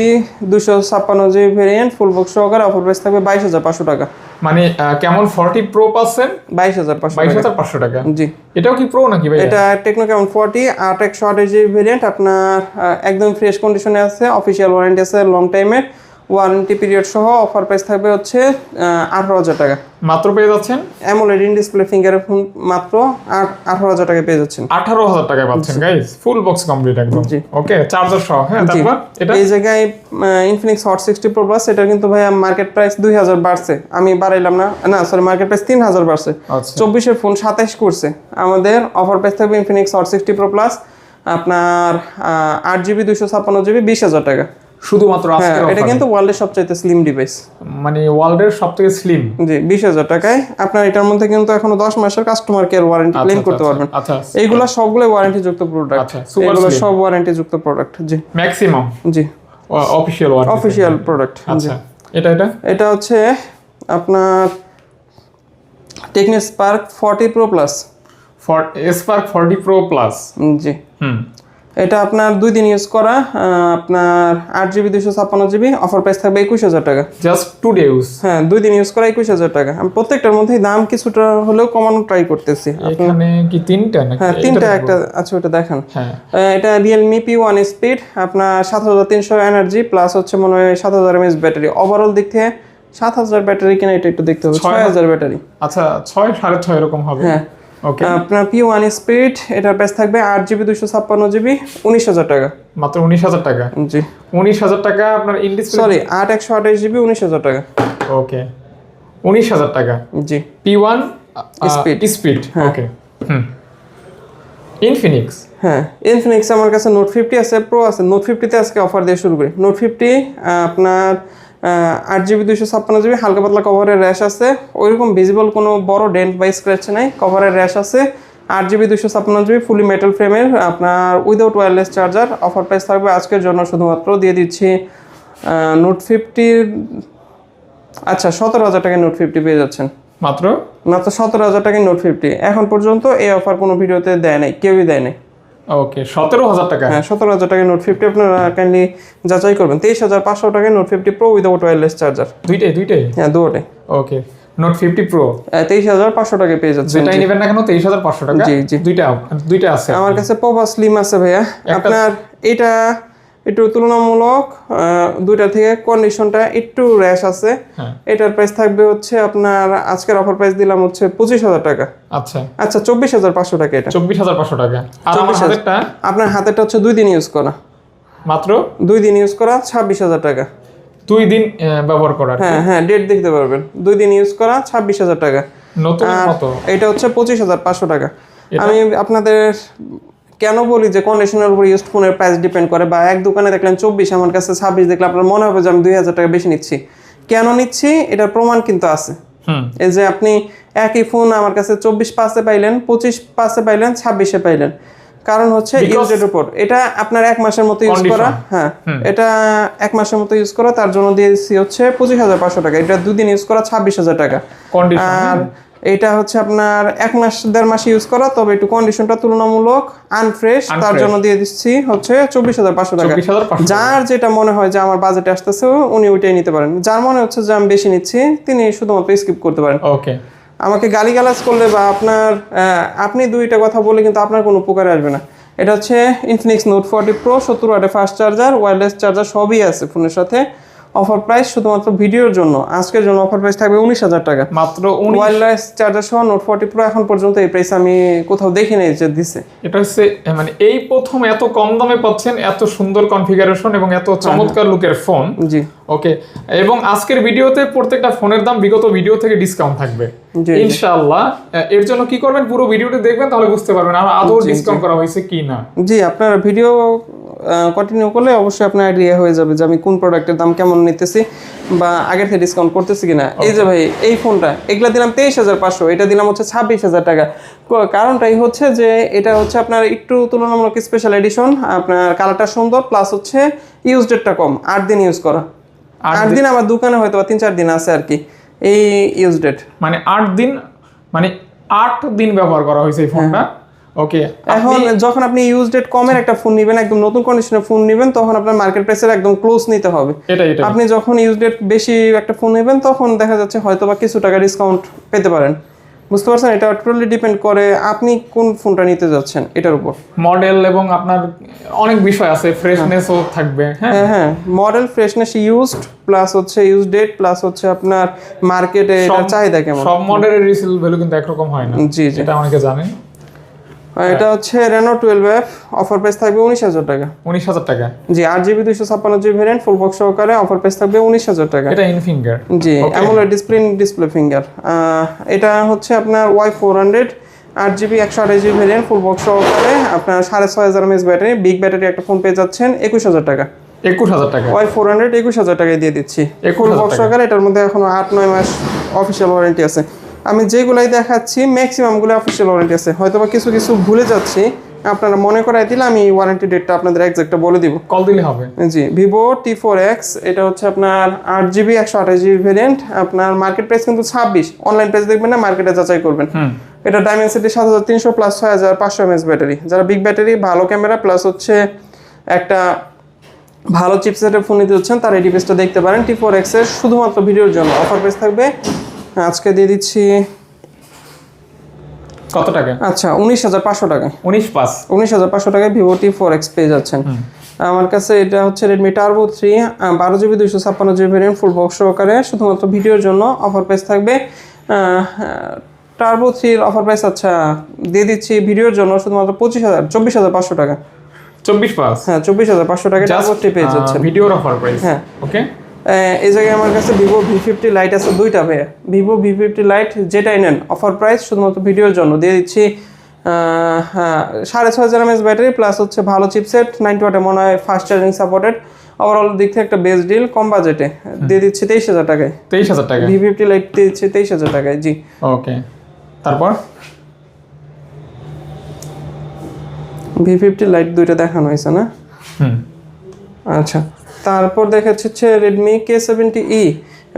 256GB ভেরিয়েন্ট, ফুল বক্স সহকারে। অফার প্রাইস থাকবে 22,500 টাকা। মানে কেমন 40 প্রো পাচ্ছেন 22,500 টাকা। 22,500 টাকা। জি। এটাও কি প্রো নাকি ভাই? এটা টেকনো কেমন 40 8/128GB ভেরিয়েন্ট, আপনার একদম ফ্রেশ কন্ডিশনে আছে, অফিসিয়াল ওয়ারেন্টি আছে লং টাইমের, ওয়ারেন্টি পিরিয়ড সহ। অফার প্রাইস থাকবে হচ্ছে 18,000 টাকা। মাত্র পেয়ে যাচ্ছেন অ্যামোলেড ইন ডিসপ্লে ফিঙ্গারের ফোন মাত্র 18,000 টাকায় পেয়ে যাচ্ছেন। 18,000 টাকায় পাচ্ছেন গাইস, ফুল বক্স কমপ্লিট একদম। জি। ওকে, চার্জার সহ। হ্যাঁ, জি। তারপর এটা এই জায়গায় ইনফিনিক্স হট 60 প্রো প্লাস, এটা কিন্তু ভাই মার্কেট প্রাইস 2,000 বাড়ছে, আমি বাড়াইলাম না, না সরি, মার্কেট প্রাইস 3,000 বাড়ছে। আচ্ছা। 24-এর ফোন 27 করছে। আমাদের অফার প্রাইস থাকবে ইনফিনিক্স হট 60 প্রো প্লাস, আপনার 8GB 256GB 20,000 টাকা। শুধুমাত্র হ্যাঁ, আজকের এটা অফারে। কিন্তু ওয়ার্ল্ডের সবচাইতে স্লিম ডিভাইস। মানে ওয়ার্ল্ডের সবথেকে স্লিম। জি, 20,000 টাকায়। আপনার এটার মধ্যে কিন্তু এখনো 10 মাসের কাস্টমার কেয়ার ওয়ারেন্টি ক্লেম করতে পারবেন। আচ্ছা, এইগুলো সবগুলো ওয়ারেন্টি যুক্ত প্রোডাক্ট। আচ্ছা, super এগুলো slim। সব ওয়ারেন্টি যুক্ত প্রোডাক্ট। জি ম্যাক্সিমাম জি, অফিশিয়াল ওয়ারেন্টি। Official product. আচ্ছা, এটা এটা হচ্ছে আপনার Tecno spark 40 pro plus. Spark 40 pro plus. জি, হুম। এটা আপনার 2 দিন ইউজ করা, আপনার 8GB 256GB। অফার প্রাইস থাকবে 21,000 টাকা। Just 2 day use. হ্যাঁ, 2 দিন ইউজ করা 21,000 টাকা। আমি প্রত্যেকটার মধ্যেই দাম কিছুটা হলেও কমানো ট্রাই করতেছি। এখানে কি 3টা নাকি? হ্যাঁ, 3টা একটা আছে, ওটা দেখেন। হ্যাঁ, এটা Realme P1 স্পিড, আপনার 7,300 এনার্জি প্লাস হচ্ছে মনে হয় 7,000 mAh ব্যাটারি। ওভারঅল দিক থেকে 7,000 ব্যাটারি কিনা এটা একটু দেখতে হবে। 6,000 ব্যাটারি। আচ্ছা, 6 6.5 এরকম হবে। হ্যাঁ। ওকে, আপনার P1 স্পিড, এটার প্রাইস থাকবে 8GB 256GB 19,000 টাকা। মাত্র 19,000 টাকা। জি, 19,000 টাকা আপনার ইন ডিসপ্লে। সরি, 8/128GB 19,000 টাকা। ওকে, 19,000 টাকা। জি, P1 Speed। স্পিড। হ্যাঁ। ওকে, হুম। ইনফিনিক্স। হ্যাঁ, ইনফিনিক্স আমার কাছে নোট 50 আছে, প্রো আছে। নোট 50 তে আজকে অফার দিয়ে শুরু করি। নোট 50 আপনার 8GB 256GB, হালকা পাতলা কভারের র্যাশ আছে, ওইরকম ভিজিবল কোনো বড় ডেন্ট বা স্ক্র্যাচ নাই, কভারের র্যাশ আছে। 8GB 256GB ফুলি মেটাল ফ্রেমের, আপনার without wireless charger. Offer price থাকবে আজকের জন্য শুধুমাত্র দিয়ে দিচ্ছি নোট 50, আচ্ছা 17,000 টাকায় নোট 50 পেয়ে যাচ্ছেন। মাত্র 17,000 টাকায় নোট 50 এখন পর্যন্ত এই অফার কোনো ভিডিওতে দেয় নাই, কেউই দেয় নাই। ওকে, 17,000 টাকা। হ্যাঁ, 17,000 টাকায় নোট 50 আপনারা কাইন্ডলি যাচাই করবেন। 23,500 টাকায় note 50 pro without wireless charger. দুইটাই। হ্যাঁ, দুটোই। ওকে, নোট 50 প্রো 23,500 টাকায় পেয়ে যাচ্ছেন। যেটাই নেবেন না কেন 23,500 টাকা। জি জি, দুইটা আছে আমার কাছে পোভা স্লিম আছে ভাইয়া। আপনার এটা একটু তুলনামূলক দুইটা থেকে কন্ডিশনটা একটু র্যাশ আছে। এটার প্রাইস থাকবে হচ্ছে আপনার আজকের অফার প্রাইস দিলাম হচ্ছে 25,000 টাকা। আচ্ছা 24,500 টাকা। এটা 24,500 টাকা। আর আমার হাতেরটা, আপনার হাতেরটা হচ্ছে 2 দিন ইউজ করা, মাত্র 2 দিন ইউজ করা, 26,000 টাকা। 2 দিন ব্যবহার করার। হ্যাঁ, ডেট দেখতে পারবেন। 2 দিন ইউজ করা, 26,000 টাকা নতুন মতো। এটা হচ্ছে 25,500 টাকা। আমি আপনাদের কেন বলি যে কন্ডিশনের উপর ইউজড ফোনের প্রাইস ডিপেন্ড করে, বা এক দোকানে দেখলেন 24, আমার কাছে 26 দেখলে আপনার মনে হবে যে আমি 2,000 টাকা বেশি নিচ্ছি। কেন নিচ্ছি এটার প্রমাণ কিন্তু আছে। এই যে আপনি একই ফোন আমার কাছে 24,500 পাইলেন, 25,500 পাইলেন, 26-এ পাইলেন, কারণ হচ্ছে ইউজের উপর। এটা আপনার 1 মাসের মতো ইউজ করা। হ্যাঁ, এটা 1 মাসের মতো ইউজ করা, তার জন্য দিয়েছি হচ্ছে 25,500 টাকা। এটা 2 দিন ইউজ করা, 26,000 টাকা। আর এটা হচ্ছে আপনার 1 মাস 1.5 মাস ইউজ করা, তবে একটু কন্ডিশনটা তুলনামূলক আনফ্রেশ, তার জন্য দিয়ে দিচ্ছি হচ্ছে 24,500 টাকা। যার যেটা মনে হয় যে আমার বাজেটে আসতেছে উনি ওইটাই নিতে পারেন। যার মনে হচ্ছে যে আমি বেশি নিচ্ছি তিনি শুধুমাত্র স্কিপ করতে পারেন। ওকে, আমাকে গালিগালাজ করলে বা আপনি দুইটা কথা বলে কিন্তু আপনার কোনো উপকারে আসবে না। এটা হচ্ছে ইনফিনিক্স নোট 40 প্রো, 70 ওয়াটের ফাস্ট চার্জার, ওয়্যারলেস চার্জার সবই আছে ফোনের সাথে। অফার প্রাইস শুধুমাত্র ভিডিওর জন্য, আজকের জন্য অফার প্রাইস থাকবে 19,000 টাকা মাত্র। ওয়্যারলেস চার্জার সহ নোট 40 প্রো। এখন পর্যন্ত এই প্রাইস আমি কোথাও দেখি নাই যে দিছে। এটা হচ্ছে মানে এই প্রথম এত কম দামে পাচ্ছেন এত সুন্দর কনফিগারেশন এবং এত চমৎকার লুকের ফোন। জি, ওকে। এবং আজকের ভিডিওতে প্রত্যেকটা ফোনের দাম বিগত ভিডিও থেকে ডিসকাউন্ট থাকবে ইনশাআল্লাহ। এর জন্য কি করবেন, পুরো ভিডিওটি দেখবেন, তাহলে বুঝতে পারবেন আর আদৌ ডিসকাউন্ট করা হয়েছে কি না। জি, আপনারা ভিডিও কন্টিনিউ করলে অবশ্যই আপনার আইডিয়া হয়ে যাবে যে আমি কোন প্রোডাক্টের দাম কেমন নিতেছি বা আগের থেকে ডিসকাউন্ট করতেছি কিনা। এই যে ভাই এই ফোনটা, এগুলা দিলাম 23,500, এটা দিলাম হচ্ছে 26,000 টাকা। কারণটাই হচ্ছে যে এটা হচ্ছে আপনার একটু তুলনামূলক স্পেশাল এডিশন, আপনার কালারটা সুন্দর, প্লাস হচ্ছে ইউজ ডেটটা কম, 8 দিন ইউজ করা। 8 দিন আমার দোকানে হয়তো 3-4 দিন আছে আর কি এই ইউজ ডেট। মানে 8 দিন, মানে 8 দিন ব্যবহার করা হয়েছে এই ফোনটা। ওকে, এখন যখন আপনি ইউজ ডেট কমের একটা ফোন নেবেন, একদম নতুন কন্ডিশনের ফোন নেবেন, তখন আপনার মার্কেট প্রাইসের একদম ক্লোজ নিতে হবে। আপনি যখন ইউজ ডেট বেশি একটা ফোন নেবেন, তখন দেখা যাচ্ছে হয়তো বা কিছু টাকা ডিসকাউন্ট পেতে পারেন। বুঝতে পারছেন? এটা টোটালি ডিপেন্ড করে আপনি কোন ফোনটা নিতে যাচ্ছেন এটার উপর। মডেল এবং আপনার অনেক বিষয় আছে, ফ্রেশনেসও থাকবে। হ্যাঁ, মডেল, ফ্রেশনেস, ইউজড, প্লাস হচ্ছে ইউজ ডেট, প্লাস হচ্ছে আপনার মার্কেটে এটার চাহিদা কেমন। সব মডেলের রিসেল ভ্যালু কিন্তু একরকম হয় না। জি, এটা অনেকে জানেন। এটা হচ্ছে Reno 12F, অফার প্রাইস থাকবে 19,000 টাকা। 19,000 টাকা। জি, 8GB 256GB ভেরিয়েন্ট, ফুল বক্স সহকারে, অফার প্রাইস থাকবে 19,000 টাকা। এটা in finger. G, AMOLED display finger. এটা হচ্ছে আপনার Y400, 8GB 128GB ভেরিয়েন্ট, ফুল বক্স সহকারে, আপনার 6500 mAh ব্যাটারি, বিগ ব্যাটারি একটা ফোন পেয়ে যাচ্ছেন 21,000 টাকা। 21,000 টাকা। Y400 21,000 টাকায় দিয়ে দিচ্ছি ফুল বক্স সহকারে। এটার মধ্যে এখনো 8-9 মাস অফিসিয়াল ওয়ারেন্টি আছে। আমি যেগুলাই দেখাচ্ছি ম্যাক্সিমামগুলো অফিসিয়াল ওয়ারেন্টি আছে, হয়তো বা কিছু কিছু ভুলে যাচ্ছি, আপনারা মনে করাই দিলে আমি ওয়ারেন্টি ডেটটা আপনাদের এক্সাক্টটা বলে দিব, কল দিলে হবে। জি, Vivo T4X, এটা হচ্ছে আপনার 8GB 128GB ভেরিয়েন্ট, আপনার মার্কেট প্রাইস কিন্তু 26, অনলাইন প্রাইস দেখবেন না, মার্কেটে যাচাই করবেন। এটা Dimensity 7300 প্লাস 6500 mAh ব্যাটারি, যারা বিগ ব্যাটারি, ভালো ক্যামেরা, প্লাস হচ্ছে একটা ভালো চিপসেটের ফোন নিতে হচ্ছেন, তার এই ডিভাইসটা দেখতে পারেন। T4X এর শুধুমাত্র ভিডিওর জন্য অফার প্রাইস থাকবে আজকে দিয়ে দিচ্ছি কত টাকা? আচ্ছা, 19,500 টাকা। 19,500 টাকায় Vivo T4X পেয়ে যাচ্ছেন। আমার কাছে এটা হচ্ছে Redmi Turbo 3, 12GB 256GB variant, ফুল বক্স সহকারে, শুধুমাত্র ভিডিওর জন্য অফার প্রাইস থাকবে। Turbo 3 এর অফার প্রাইস আচ্ছা দিয়ে দিচ্ছি ভিডিওর জন্য শুধুমাত্র 24,500 টাকা। 24,500? হ্যাঁ, 24,500 টাকা Turbo 3 পেয়ে যাচ্ছেন ভিডিওর অফার প্রাইস। হ্যাঁ, ওকে। এই জায়গায় আমার কাছে Vivo V50 Lite আছে, দুইটা ভাইয়া। Vivo V50 Lite যেটাই নেন অফার প্রাইস শুধুমাত্র ভিডিওর জন্য দিয়ে দিচ্ছি হ্যাঁ 6500 mAh ব্যাটারি প্লাস হচ্ছে ভালো চিপসেট 90 ওয়াটের মনে হয় ফাস্ট চার্জিং সাপোর্টেড। ওভারঅল দিক থেকে একটা বেস্ট ডিল, কম বাজেটে দিয়ে দিচ্ছি 23,000 টাকায়। 23,000 টাকা। V50 লাইট দিচ্ছি 23,000 টাকায়। জি ওকে, তারপর V50 লাইট দুইটা দেখানো হয়েছে না? আচ্ছা, তারপর দেখাচ্ছে হচ্ছে Redmi K70e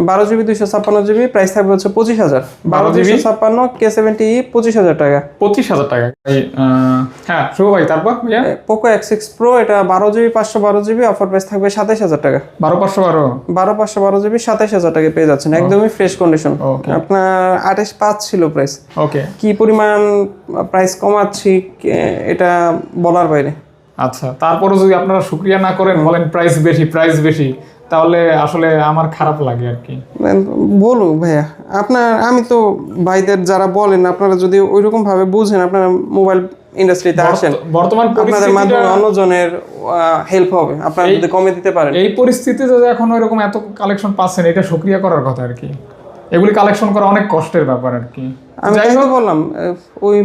12GB 256GB, price থাকবে হচ্ছে 25,000। 12/256 K70e 25,000 টাকা। 25,000 টাকা। হ্যাঁ শুভ ভাই, তারপর ভাইয়া পোকো X6 Pro, এটা 12GB 512GB, অফার প্রাইস থাকবে 27,000 টাকা। 12/512 512GB 27,000 টাকা পেয়ে যাচ্ছেন, একদমই ফ্রেশ কন্ডিশন। আপনার 28,500 ছিল প্রাইস। ওকে, কি পরিমাণ প্রাইস কমাচ্ছি এটা বলার বাইরে। আচ্ছা, তারপরে যদি আপনারা শুকরিয়া না করেন, বলেন প্রাইস বেশি, তাহলে আসলে আমার খারাপ লাগে আর কি। বলুন ভাইয়া, আমি তো ভাইদের যারা বলেন, আপনারা যদি ওইরকম ভাবে বুঝেন, আপনারা মোবাইল ইন্ডাস্ট্রিতে আসেন, বর্তমান আপনাদের মাধ্যমে অন্যজনের হেল্প হবে, আপনারা যদি কমে দিতে পারেন। এই পরিস্থিতিতে এখন ওইরকম এত কালেকশন পাচ্ছেন, এটা শুকরিয়া করার কথা আর কি। এগুলি কালেকশন করা অনেক কষ্টের ব্যাপার আর কি। আমি তাই তো বললাম, ওই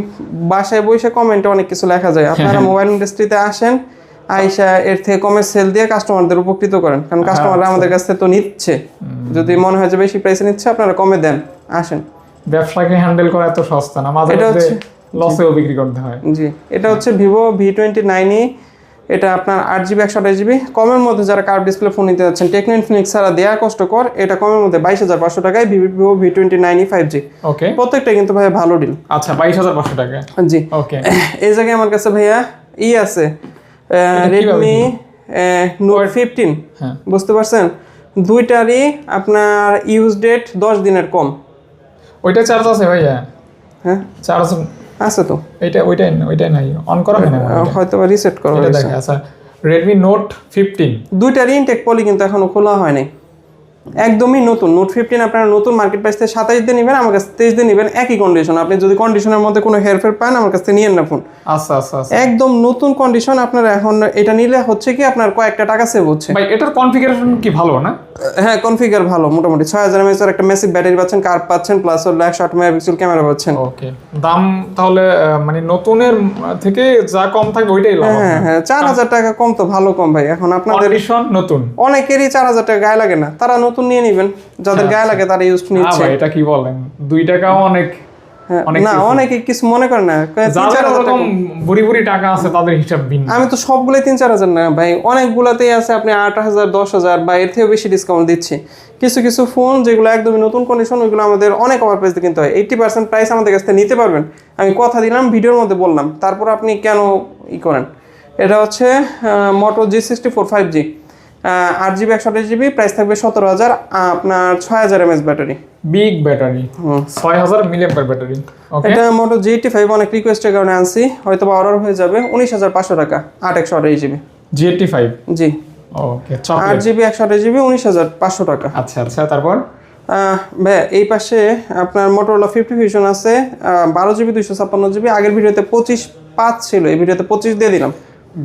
বাসায় বসে কমেন্টে অনেক কিছু লেখা যায়। আপনারা মোবাইল ইন্ডাস্ট্রিতে আসেন, আইসা এর থেকে কমে সেল দিয়ে কাস্টমারদের উপকৃত করেন, কারণ কাস্টমাররা আমাদের কাছ থেকে তো নিচ্ছে। যদি মনে হয় যে বেশি প্রাইসে নিচ্ছে, আপনারা কমে দেন, আসেন। ব্যবসাকে হ্যান্ডেল করা এত সস্তা না, মাঝে মাঝে লসেও বিক্রি করতে হয়। জি, এটা হচ্ছে ভিভো V29e, এটা আপনার 8GB 128GB। কমের মধ্যে যারা কার্ভ ডিসপ্লে ফোন নিতে যাচ্ছেন, টেকনো ইনফিনিক্স ছাড়া দেয়া কষ্টকর, এটা কমের মধ্যে 22,500 টাকায় ভিভো V29e 5G। ওকে, প্রত্যেকটা কিন্তু ভাই ভালো ডিল। আচ্ছা, 22,500 টাকা। জি, ওকে। এই জায়গায় আমার কাছে ভাইয়া আছে রেডমি নোট 15। বুঝতে পারছেন, দুইটারই আপনার ইউজ ডেট 10 দিনের কম। ওইটা চার্জ আছে ভাইয়া? হ্যাঁ চার্জ আছে তো। ওইটাই নাই, অন করা হয় না, হয়তো বা রিসেট করা হয়েছে। দেখে আচ্ছা, রেডমি নোট 15 দুইটারই ইনটেক পলি কিন্তু এখনো খোলা হয়নি, একদমই নতুন। নোট 15 আপনারা নতুন মার্কেট প্রাইস থেকে 27 দিয়ে নেবেন, আমার কাছে 23 দিয়ে নেবেন, একই কন্ডিশন। আপনি যদি কন্ডিশনের মধ্যে কোনো হেরফের পান, আমার কাছ থেকে নিয়েন না ফোন। আচ্ছা, একদম নতুন কন্ডিশন। আপনারা এখন এটা নিলে হচ্ছে কি, আপনার কয়েকটা টাকা সেভ হচ্ছে। ভাই এটার কনফিগারেশন কি ভালো না? হ্যাঁ, কনফিগার ভালো মোটামুটি। 6000 mAh এর একটা মেসিভ ব্যাটারি পাচ্ছেন, কার্ভ পাচ্ছেন, প্লাস হলো 108 মেগাপিক্সেল ক্যামেরা পাচ্ছেন। ওকে, দাম তাহলে মানে নতুনের থেকে যা কম থাকবে ওইটাই লাভ। হ্যাঁ 4,000 টাকা কম তো ভালো কম ভাই। এখন আপনাদের কন্ডিশন নতুন, অনেকেরই 4,000 টাকা গায়ে লাগে না, তারা নতুন নিয়ে নেবেন। যাদের গায়ে লাগে তারা ইউজ নিচ্ছে। এটা কি বলেন, 2 টাকাও অনেক না, অনেকে কিছু মনে করে না। বুড়ি টাকা আছে তাদের হিসাব ভিন্ন। আমি তো সবগুলোই 3-4 হাজার না ভাই, অনেকগুলাতেই আছে আপনি 8,000 10,000 বা এর থেকেও বেশি ডিসকাউন্ট দিচ্ছি। কিছু ফোন যেগুলো একদমই নতুন কন্ডিশন, ওইগুলো আমাদের অনেক ওভার প্রাইস কিনতে হয়। 80% প্রাইস আমাদের কাছ থেকে নিতে পারবেন, আমি কথা দিলাম, ভিডিওর মধ্যে বললাম। তারপর আপনি কেন করেন? এটা হচ্ছে মোটো G64 5G, 8GB 128GB, price থাকবে 17,000। আপনার 6000 mAh battery, big battery, 6000 milliampere battery. এটা মোটো G85 অনেক রিকোয়েস্টের কারণে আনছি, হয়তো বা অর্ডার হয়ে যাবে 19,500 টাকা, 8 128GB। G85, জি ওকে, 8GB 128GB 19,500 টাকা। আচ্ছা, তারপর ভাই এই পাশে আপনার মোটরোলা 50 Fusion আছে, 12GB 256GB। আগের ভিডিওতে 25.5 ছিল, এই ভিডিওতে 25 দিয়ে দিলাম।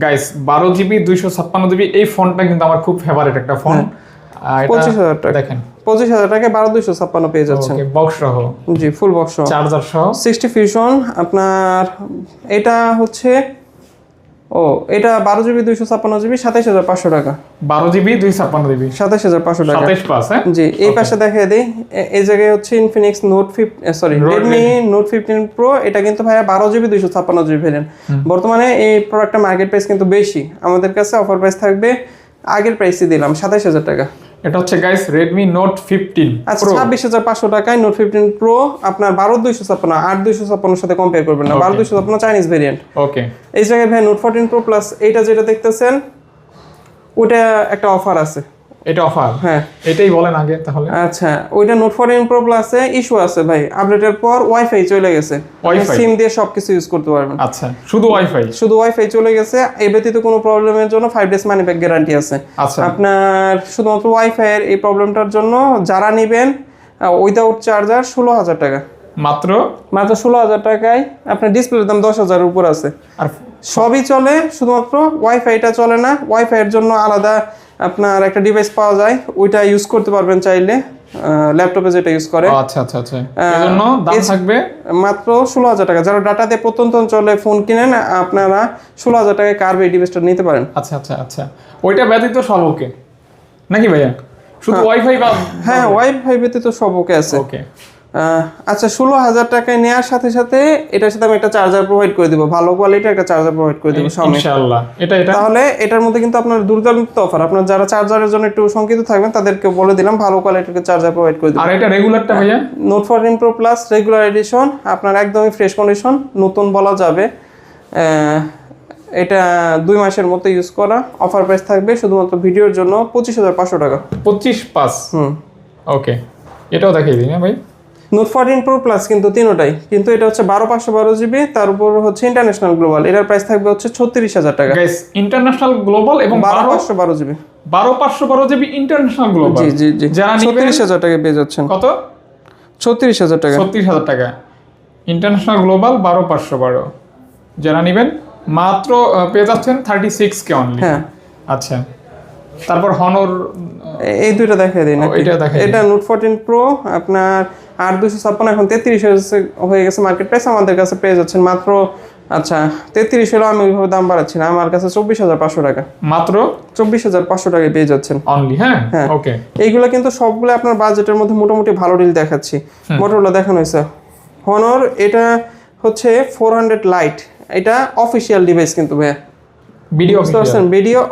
গাইস, 12GB 256GB এই ফোনটা কিন্তু আমার খুব ফেভারিট একটা ফোন। 25,000 টাকা দেখেন, 25,000 টাকায় 12,256 পেয়ে যাচ্ছেন। ওকে, বক্স সহ। জি, ফুল বক্স সহ, চার্জার সহ। 60 Fusion আপনার, এটা হচ্ছে এটা 12GB 256GB 27,500 টাকা। 12GB 256GB 27,500 টাকা, 27+, হ্যাঁ। জি, এই পাশে দেখিয়ে দিই। এই জায়গায় হচ্ছে Infinix note Redmi note 15 pro. এটা কিন্তু ভাইয়া 12GB 256GB ভেরিয়েন্ট। বর্তমানে এই প্রোডাক্টটা মার্কেট প্রাইস কিন্তু বেশি, আমাদের কাছে অফার প্রাইস থাকবে, আগের প্রাইসই দিলাম 27,000 টাকা। এটা হচ্ছে গাইস রেডমি নোট 15 আচ্ছা, 26,500 টাকায় নোট 15 প্রো আপনার 12,256, 8,256 সাথে কম্পেয়ার করবেন না। 12,256 চাইনিজ ভেরিয়েন্ট। ওকে, এই জায়গায় ভাই নোট 14 প্রো প্লাস এইটা যেটা দেখতেছেন, ওটা একটা অফার আছে। এটা অফার? হ্যাঁ, এটাই বলেন আগে তাহলে। আচ্ছা, ওইটা নোট 14 প্রো প্লাসে ইস্যু আছে ভাই, আপডেটের পর ওয়াইফাই চলে গেছে, সিম দিয়ে সবকিছু ইউজ করতে পারবেন। আচ্ছা, শুধু ওয়াইফাই চলে গেছে। এই ব্যতীত কোনো প্রবলেমের জন্য 5 ডেজ মানি ব্যাক গ্যারান্টি আছে। আচ্ছা, আপনার শুধুমাত্র ওয়াইফাই এর এই প্রবলেমটার জন্য যারা নেবেন উইদাউট চার্জার 16,000 টাকা, মাত্র 16,000 টাকায়। আপনার ডিসপ্লের দাম 10,000 উপর আছে, আর সবই চলে, শুধুমাত্র ওয়াইফাইটা চলে না। ওয়াইফাই এর জন্য আলাদা আপনার একটা ডিভাইস পাওয়া যায়, ওইটা ইউজ করতে পারবেন চাইলে। ল্যাপটপে যেটা ইউজ করে। আচ্ছা আচ্ছা আচ্ছা, এজন্য দাম থাকবে মাত্র 16,000 টাকা। যারা ডাটা দিয়ে প্রত্যন্ত অঞ্চলে ফোন কিনেন আপনারা 16,000 টাকায় কার্ভ এই ডিভাইসটা নিতে পারেন। আচ্ছা আচ্ছা আচ্ছা, ওইটা ব্যতীত সব ওকে নাকি ভাইয়া? শুধু ওয়াইফাই বা হ্যাঁ, ওয়াইফাই ব্যতীত সব ওকে আছে। ওকে। আচ্ছা, 16,000 টাকায় নেওয়ার সাথে সাথে এটার সাথে আমি একটা চার্জার প্রোভাইড করে দিব, ভালো কোয়ালিটির একটা চার্জার প্রোভাইড করে দিব সামনে ইনশাআল্লাহ। এটা তাহলে এটার মধ্যে কিন্তু আপনার দুর্দান্ত অফার। আপনার যারা চার্জারের জন্য একটু শঙ্কিত থাকবেন তাদেরকে বলে দিলাম ভালো কোয়ালিটির চার্জার প্রোভাইড করে দিব। আর এটা রেগুলারটা ভাইয়া? Note 14 pro plus regular edition, আপনার একদমই ফ্রেশ কন্ডিশন, নতুন বলা যাবে। এটা 2 মাসের মতো ইউজ করা। অফার প্রাইস থাকবে শুধুমাত্র ভিডিওর জন্য 25,500 টাকা। 25,500। ওকে, এটাও দেখিয়ে দিন ভাই। নোট 14 প্রো প্লাস কিন্তু তিনোটাই, কিন্তু এটা হচ্ছে 12/512 জিবি, তার উপর হচ্ছে ইন্টারন্যাশনাল গ্লোবাল। এটার প্রাইস থাকবে হচ্ছে 36,000 টাকা। গাইস, ইন্টারন্যাশনাল গ্লোবাল এবং 12/512 জিবি, 12/512 জিবি ইন্টারন্যাশনাল গ্লোবাল। জি জি জি, যারা 36,000 টাকা পেয়ে যাচ্ছেন। কত? 36,000 টাকা। 36,000 টাকা ইন্টারন্যাশনাল গ্লোবাল 12/512। যারা নেবেন মাত্র পেয়ে যাচ্ছেন 36K অনলি। হ্যাঁ আচ্ছা, তারপর হনর এই দুইটা দেখাই দিই না, এটা দেখাই। এটা নোট 14 প্রো আপনার 8,256, এখন 33 হয়ে গেছে মার্কেট প্রাইস। আমাদের কাছে পেয়ে যাচ্ছেন মাত্র, আচ্ছা 33 হলো, আমি ওইভাবে দাম বাড়াচ্ছি না, আমার কাছে 24,500 টাকা, মাত্র 24,500 টাকায় পেয়ে যাচ্ছেন অনলি। হ্যাঁ হ্যাঁ, ওকে। এইগুলো কিন্তু সবগুলো আপনার বাজেটের মধ্যে মোটামুটি ভালো ডিল দেখাচ্ছি। মোটরোলা দেখানো হয়েছে, হনর এটা হচ্ছে 400 লাইট, এটা অফিসিয়াল ডিভাইস কিন্তু ভাইয়া, video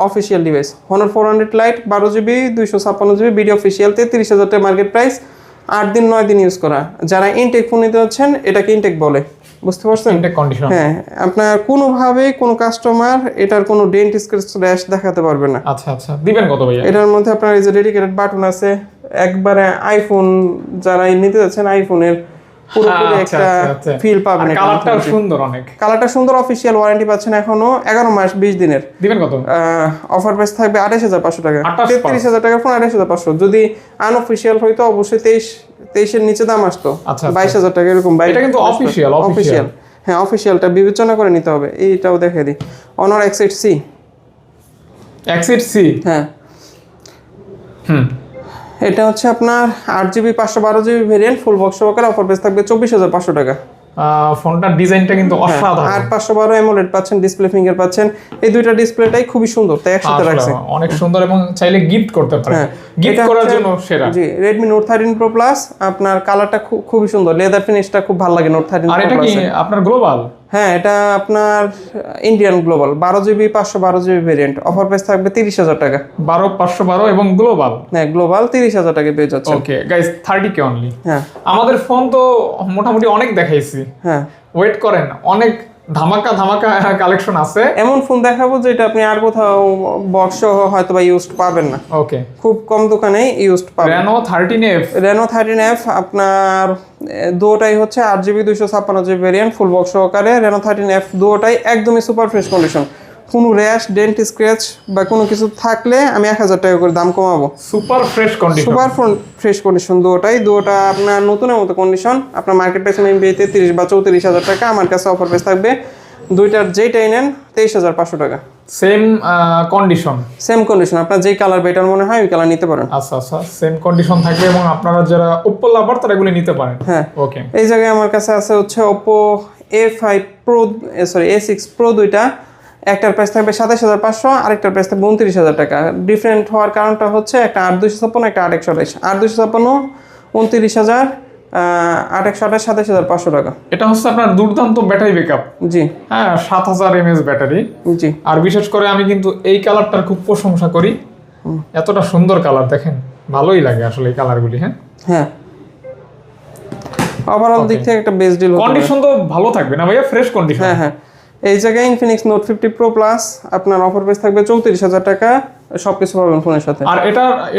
official device. Honor 400 light 12 GB 256 GB video official, 33,000 টাকা মার্কেট প্রাইস। 8 দিন 9 দিন ইউজ করা। যারা ইনটেক ফোন নিতে হচ্ছেন, এটাকে ইনটেক বলে, বুঝতে পারছেন? Intake condition. হ্যাঁ, আপনার কোনোভাবে কোনো কাস্টমার এটার কোনো ডেন্ট স্ক্র্যাচ র্যাশ দেখাতে পারবে না। আচ্ছা আচ্ছা, দিবেন কত ভাইয়া? এটার মধ্যে আপনার এই যে ডেডিকেটেড বাটন আছে, একবারে আইফোন যারা নিতে যাচ্ছেন আইফোনের পুরোপুরি একটা ফিল পাবেন। কালারটাও সুন্দর, অনেক কালারটা সুন্দর। অফিসিয়াল ওয়ারেন্টি পাচ্ছেন এখনো 11 মাস 20 দিনের। দিবেন কত? অফার প্রাইস থাকবে 28,500 টাকা। 28,500 33,000 টাকার ফোন 28,500। যদি আনঅফিসিয়াল হইতো অবশ্যই 23-এর নিচে দাম আসতো। 22,000 টাকা এরকম। এটা কিন্তু অফিসিয়াল। হ্যাঁ, অফিসিয়ালটা বিবেচনা করে নিতে হবে। এইটাও দেখে দিই, অনার X8C। X8C, হ্যাঁ, এটা হচ্ছে আপনার 8GB 512GB ভেরিয়েন্ট, ফুল বক্স সহকারে। অফার প্রাইস থাকবে 24,500 টাকা। ফোনটার ডিজাইনটা কিন্তু অসাধারণ। 8/512 অ্যামোলেড পাচ্ছেন, ডিসপ্লে ফিঙ্গার পাচ্ছেন। এই দুইটা ডিসপ্লেটাই খুবই সুন্দর, তাই একসাথে রাখছে। অনেক সুন্দর এবং চাইলে গিফট করতে পারেন। গিফট করার জন্য সেরা। জি, Redmi Note 13 Pro Plus, আপনার কালারটা খুবই সুন্দর, লেদার ফিনিশটা খুব ভালো লাগে Note 13 Pro Plus। আর এটা কি আপনার গ্লোবাল? হ্যাঁ, এটা আপনার Indian global 12GB 512GB variant. Offer price থাকবে 30,000 টাকা। 12/512 এবং গ্লোবাল। হ্যাঁ, গ্লোবাল 30,000 টাকা পেয়ে যাচ্ছে। Okay guys, 30K only. হ্যাঁ, আমাদের ফোন তো মোটামুটি অনেক দেখাইছি। হ্যাঁ, ওয়েট করেন, অনেক ধামাকা কালেকশন আছে। এমন ফোন দেখাবো যেটা আপনি আর কোথাও বক্স হয়তো বা ইউজড পাবেন না। ওকে, খুব কম দোকানেই ইউজড পাবেন। Reno 13F আপনার দুটোটাই হচ্ছে 8GB 256GB ভেরিয়েন্ট, ফুল বক্স সহকারে। Reno 13F দুটোটাই একদমই সুপার ফ্রেশ কন্ডিশন। কোনো র্যাশ, ডেন্ট, স্ক্র্যাচ বা কোনো কিছু থাকলে আমি 1,000 টাকা করে দাম কমাবো। সুপার ফ্রেশ কন্ডিশন দুটোটা আপনার নতুনের মতো কন্ডিশন। আপনার মার্কেট প্রাইস আমি 33 বা 34,000 টাকা, আমার কাছে অফার প্রাইস থাকবে দুইটার যেটাই নেন 23,500 টাকা। সেম কন্ডিশন, আপনার যেই কালার বেটার মনে হয় ওই কালার নিতে পারেন। আচ্ছা আচ্ছা, সেম কন্ডিশন থাকবে এবং আপনারা যারা Oppo লাভার তারা এগুলো নিতে পারেন। হ্যাঁ, ওকে। এই জায়গায় আমার কাছে আছে হচ্ছে Oppo A6 Pro দুইটা। একটার প্রাইস থাকবে 27,500, আরেকটার প্রাইস থাকবে 29,000 টাকা। ডিফারেন্ট হওয়ার কারণটা হচ্ছে একটা 8/256, একটা 8/128। 8/256 29,000, 8/128 27,500 টাকা। এটা হচ্ছে আপনার দুর্দান্ত ব্যাটারি ব্যাকআপ। জি হ্যাঁ, 7,000 mAh ব্যাটারি। জি, আর বিশেষ করে আমি কিন্তু এই কালারটার খুব প্রশংসা করি। এতটা সুন্দর কালার, দেখেন ভালোই লাগে আসলে এই কালারগুলি। হ্যাঁ হ্যাঁ, ওভারঅল দিক থেকে একটা বেস্ট ডিল। কন্ডিশন তো ভালো থাকবে না ভাইয়া? Fresh condition. হ্যাঁ হ্যাঁ, এই জায়গায় Infinix Note 50 Pro Plus আপনার অফার প্রাইস থাকবে 34,000 টাকা, সবকিছু পাবেন ফোনের সাথে। আর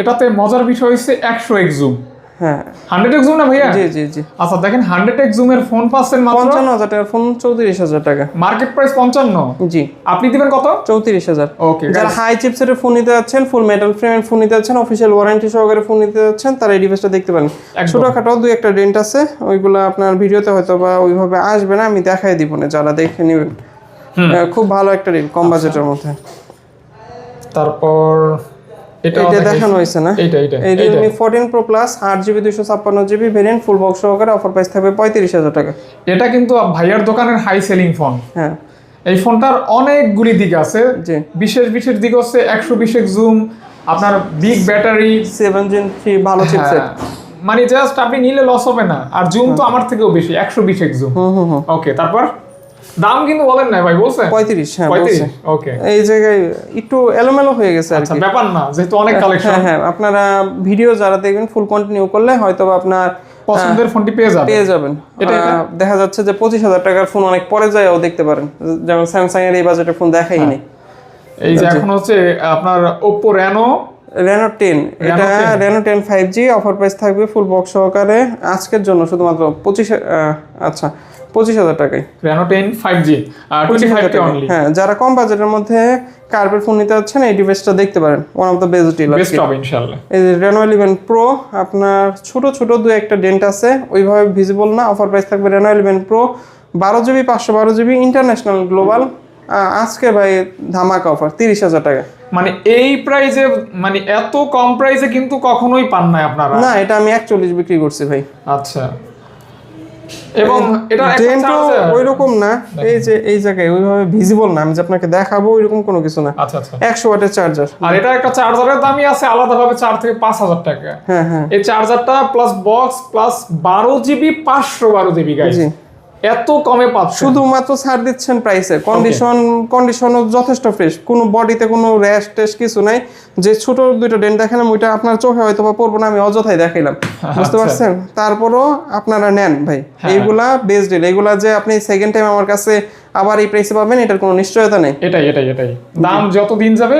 এটাতে মজার বিষয় হচ্ছে 100x জুম। হ্যাঁ, 100x জুম না ভাইয়া? জি জি জি। আচ্ছা দেখেন, 100x জুমের ফোন পাচ্ছেন মাত্র 55,000 টাকার ফোন 34,000 টাকা। Market price 55। জি, আপনি দিবেন কত? 34,000। ওকে, যারা হাই চিপসেটের ফোন নিতে যাচ্ছেন, ফুল মেটাল ফ্রেমের ফোন নিতে যাচ্ছেন, অফিশিয়াল ওয়ারেন্টি সহকারে ফোন নিতে যাচ্ছেন, তারা এই ডিভাইসটা দেখতে পারেন। ছোটখাটো দুই একটা ডেন্ট আছে, ওইগুলো আপনার ভিডিওতে হয়তো বা ওইভাবে আসবে না, আমি দেখাই দিব না, যারা দেখে নেবেন। খুব ভালো একটা ডিল, কম বাজেটের মধ্যে। তারপর এটা দেখানো হয়েছে না, এটা এই Realme 14 Pro Plus 8GB 256GB variant ফুল বক্স সহকারে অফার প্রাইস থাকবে 35,000 টাকা। এটা কিন্তু ভাইয়ার দোকানের হাই সেলিং ফোন। হ্যাঁ, এই ফোনটার অনেকগুলি দিক আছে। জি, বিশেষ দিক হচ্ছে 120x জুম, আপনার বিগ ব্যাটারি, 7 Gen 3 ভালো চিপসেট, মানে জাস্ট আপনি নিলে লস হবে না। আর জুম তো আমার থেকেও বেশি, 120x জুম। ওকে, তারপর দাম কিন্তু বলেন না ভাই, বলছেন 35। হ্যাঁ, 35। ওকে, এই জায়গায় একটু এলোমেলো হয়ে গেছে আর আচ্ছা, কি। ব্যাপার না, যেহেতু অনেক কালেকশন। হ্যাঁ, আপনারা ভিডিও যারা দেখবেন ফুল কন্টিনিউ করলে হয়তো আপনার পছন্দের ফোনটি পেয়ে যাবেন। এটা দেখা যাচ্ছে যে 25,000 টাকার ফোন অনেক পরে যায়ও দেখতে পারেন, যেমন স্যামসাং এর এই বাজেটের ফোন দেখাই নেই। এই যে এখন হচ্ছে আপনার Oppo Reno 10, এটা Reno 10 5G অফার প্রাইস থাকবে ফুল বক্স সহকারে আজকের জন্য শুধুমাত্র 25,000 টাকায়। Reno 10 5G 25 টা অনলি। হ্যাঁ, যারা কম বাজেটের মধ্যে কার্ভের ফোন নিতে যাচ্ছেন এই ডিভাইসটা দেখতে পারেন, one of the best deal. Best হবে ইনশাআল্লাহ। এই যে Reno 11 Pro, আপনার ছোট দুই একটা ডেন্ট আছে, ওইভাবে ভিজিবল না। অফার প্রাইস থাকবে Reno 11 Pro 12GB 512GB international global. আজকে ভাই ধামাকা অফার 30,000 টাকা। মানে এই প্রাইসে, মানে এত কম প্রাইসে কিন্তু কখনোই পান না আপনারা। না, এটা আমি 41 বিক্রি করছি ভাই। আচ্ছা, এবং এটা ওইরকম না, এই যে এই জায়গায় ওইভাবে ভিজিবল না, আমি যে আপনাকে দেখাবো ওইরকম কোনো কিছু না। আচ্ছা, 100 ওয়াটের চার্জার। আর এটা একটা চার্জারের দামই আছে আলাদাভাবে 4 থেকে 5,000 টাকা। হ্যাঁ, এই চার্জারটা plus box plus 12GB 512GB guys, এত কমে পাচ্ছেন। শুধুমাত্র ছাড় দিচ্ছেন প্রাইসে। কন্ডিশনও যথেষ্ট ফ্রেশ, কোনো বডিতে কোনো র্যাশ টেস্ট কিছু নাই। যে ছোট দুইটা ডেন্ট দেখালাম ওইটা আপনার চোখে হয়তো বা পড়বো না, আমি অযথাই দেখাইলাম, বুঝতে পারছেন? তারপরও আপনারা নেন ভাই, এইগুলা বেস্ট ডিল। এইগুলা যে আপনি সেকেন্ড টাইম আমার কাছে আবার এই প্রাইসে পাবেন এটার কোনো নিশ্চয়তা নেই। এটাই দাম যত দিন যাবে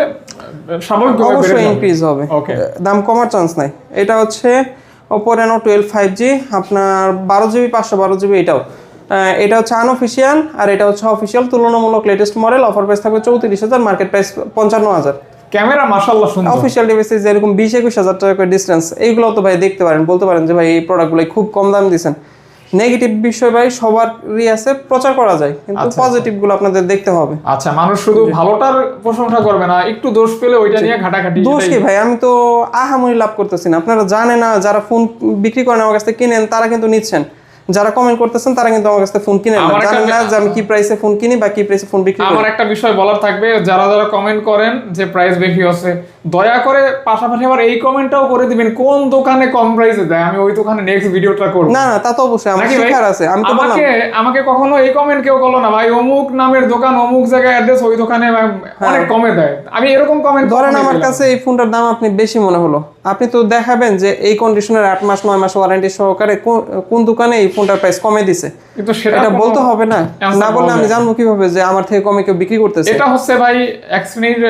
স্বাভাবিকভাবে অবশ্যই ইনক্রিজ হবে, দাম কমার চান্স নাই। এটা হচ্ছে Oppo Reno 12 5G, আপনার 12GB 512GB। এটা হচ্ছে আনঅফিশিয়াল আর এটা হচ্ছে অফিশিয়াল, তুলনামূলক লেটেস্ট মডেল। অফার প্রাইস থাকবে 34,000, মার্কেট প্রাইস 55,000। ক্যামেরা মাশাআল্লাহ সুন্দর। অফিশিয়াল ডিভাইসে যেরকম 20-21,000 টাকা করে ডিসটেন্স, এইগুলো তো ভাই দেখতে পারেন, বলতে পারেন যে ভাই এই প্রোডাক্টগুলো খুব কম দাম দিয়েছেন। নেগেটিভ বিষয় ভাই সবারই আছে, প্রচার করা যায়, কিন্তু পজিটিভ গুলো আপনাদের দেখতে হবে। আচ্ছা, মানুষ শুধু ভালোটার প্রশংসা করবে না, একটু দোষ পেলে ওইটা নিয়ে ঘাটাঘাটি। দোষ কি ভাই, আমি তো আহামরি লাভ করতেছি না। আপনারা জানেন না, যারা ফোন বিক্রি করেন আমার কাছ থেকে কিনেন তারা কিন্তু নিচ্ছেন, যারা কমেন্ট করতেছেন তারা কিন্তু আমার কাছ থেকে ফোন কিনেন না, জানেন না যে আমি কি প্রাইসে ফোন কিনি বা কি প্রাইসে ফোন বিক্রি করি। আমার একটা বিষয় বলার থাকবে, যারা কমেন্ট করেন যে প্রাইস বেশি আছে, দয়া করে পাশাপাশি আবার এই কমেন্টটাও করে দিবেন কোন দোকানে কম প্রাইসে দেয়, আমি ওই দোকানে নেক্সট ভিডিওটা করব। না, তা তো অবশ্যই আমার শিকার আছে। আমি তো বললাম আমাকে কখনো এই কমেন্ট কেউ করলো না, ভাই অমুক নামের দোকান অমুক জায়গায় অ্যাড্রেস, ওই দোকানে অনেক কমে দেয়। আমি এরকম কমেন্ট ধরেন আমার কাছে এই ফোনটার দাম আপনি বেশি মনে হলো, আপনি তো দেখাবেন যে এই কন্ডিশনের 8 মাস 9 মাস ওয়ারেন্টি সহকারে কোন দোকানে এই ফোনটার প্রাইস কমে দিছে, কিন্তু সেটা বলতে হবে না। না বললে আমি জানবো কিভাবে যে আমার থেকে কমে কেউ বিক্রি করতেছে? এটা হচ্ছে ভাই এক শ্রেণীর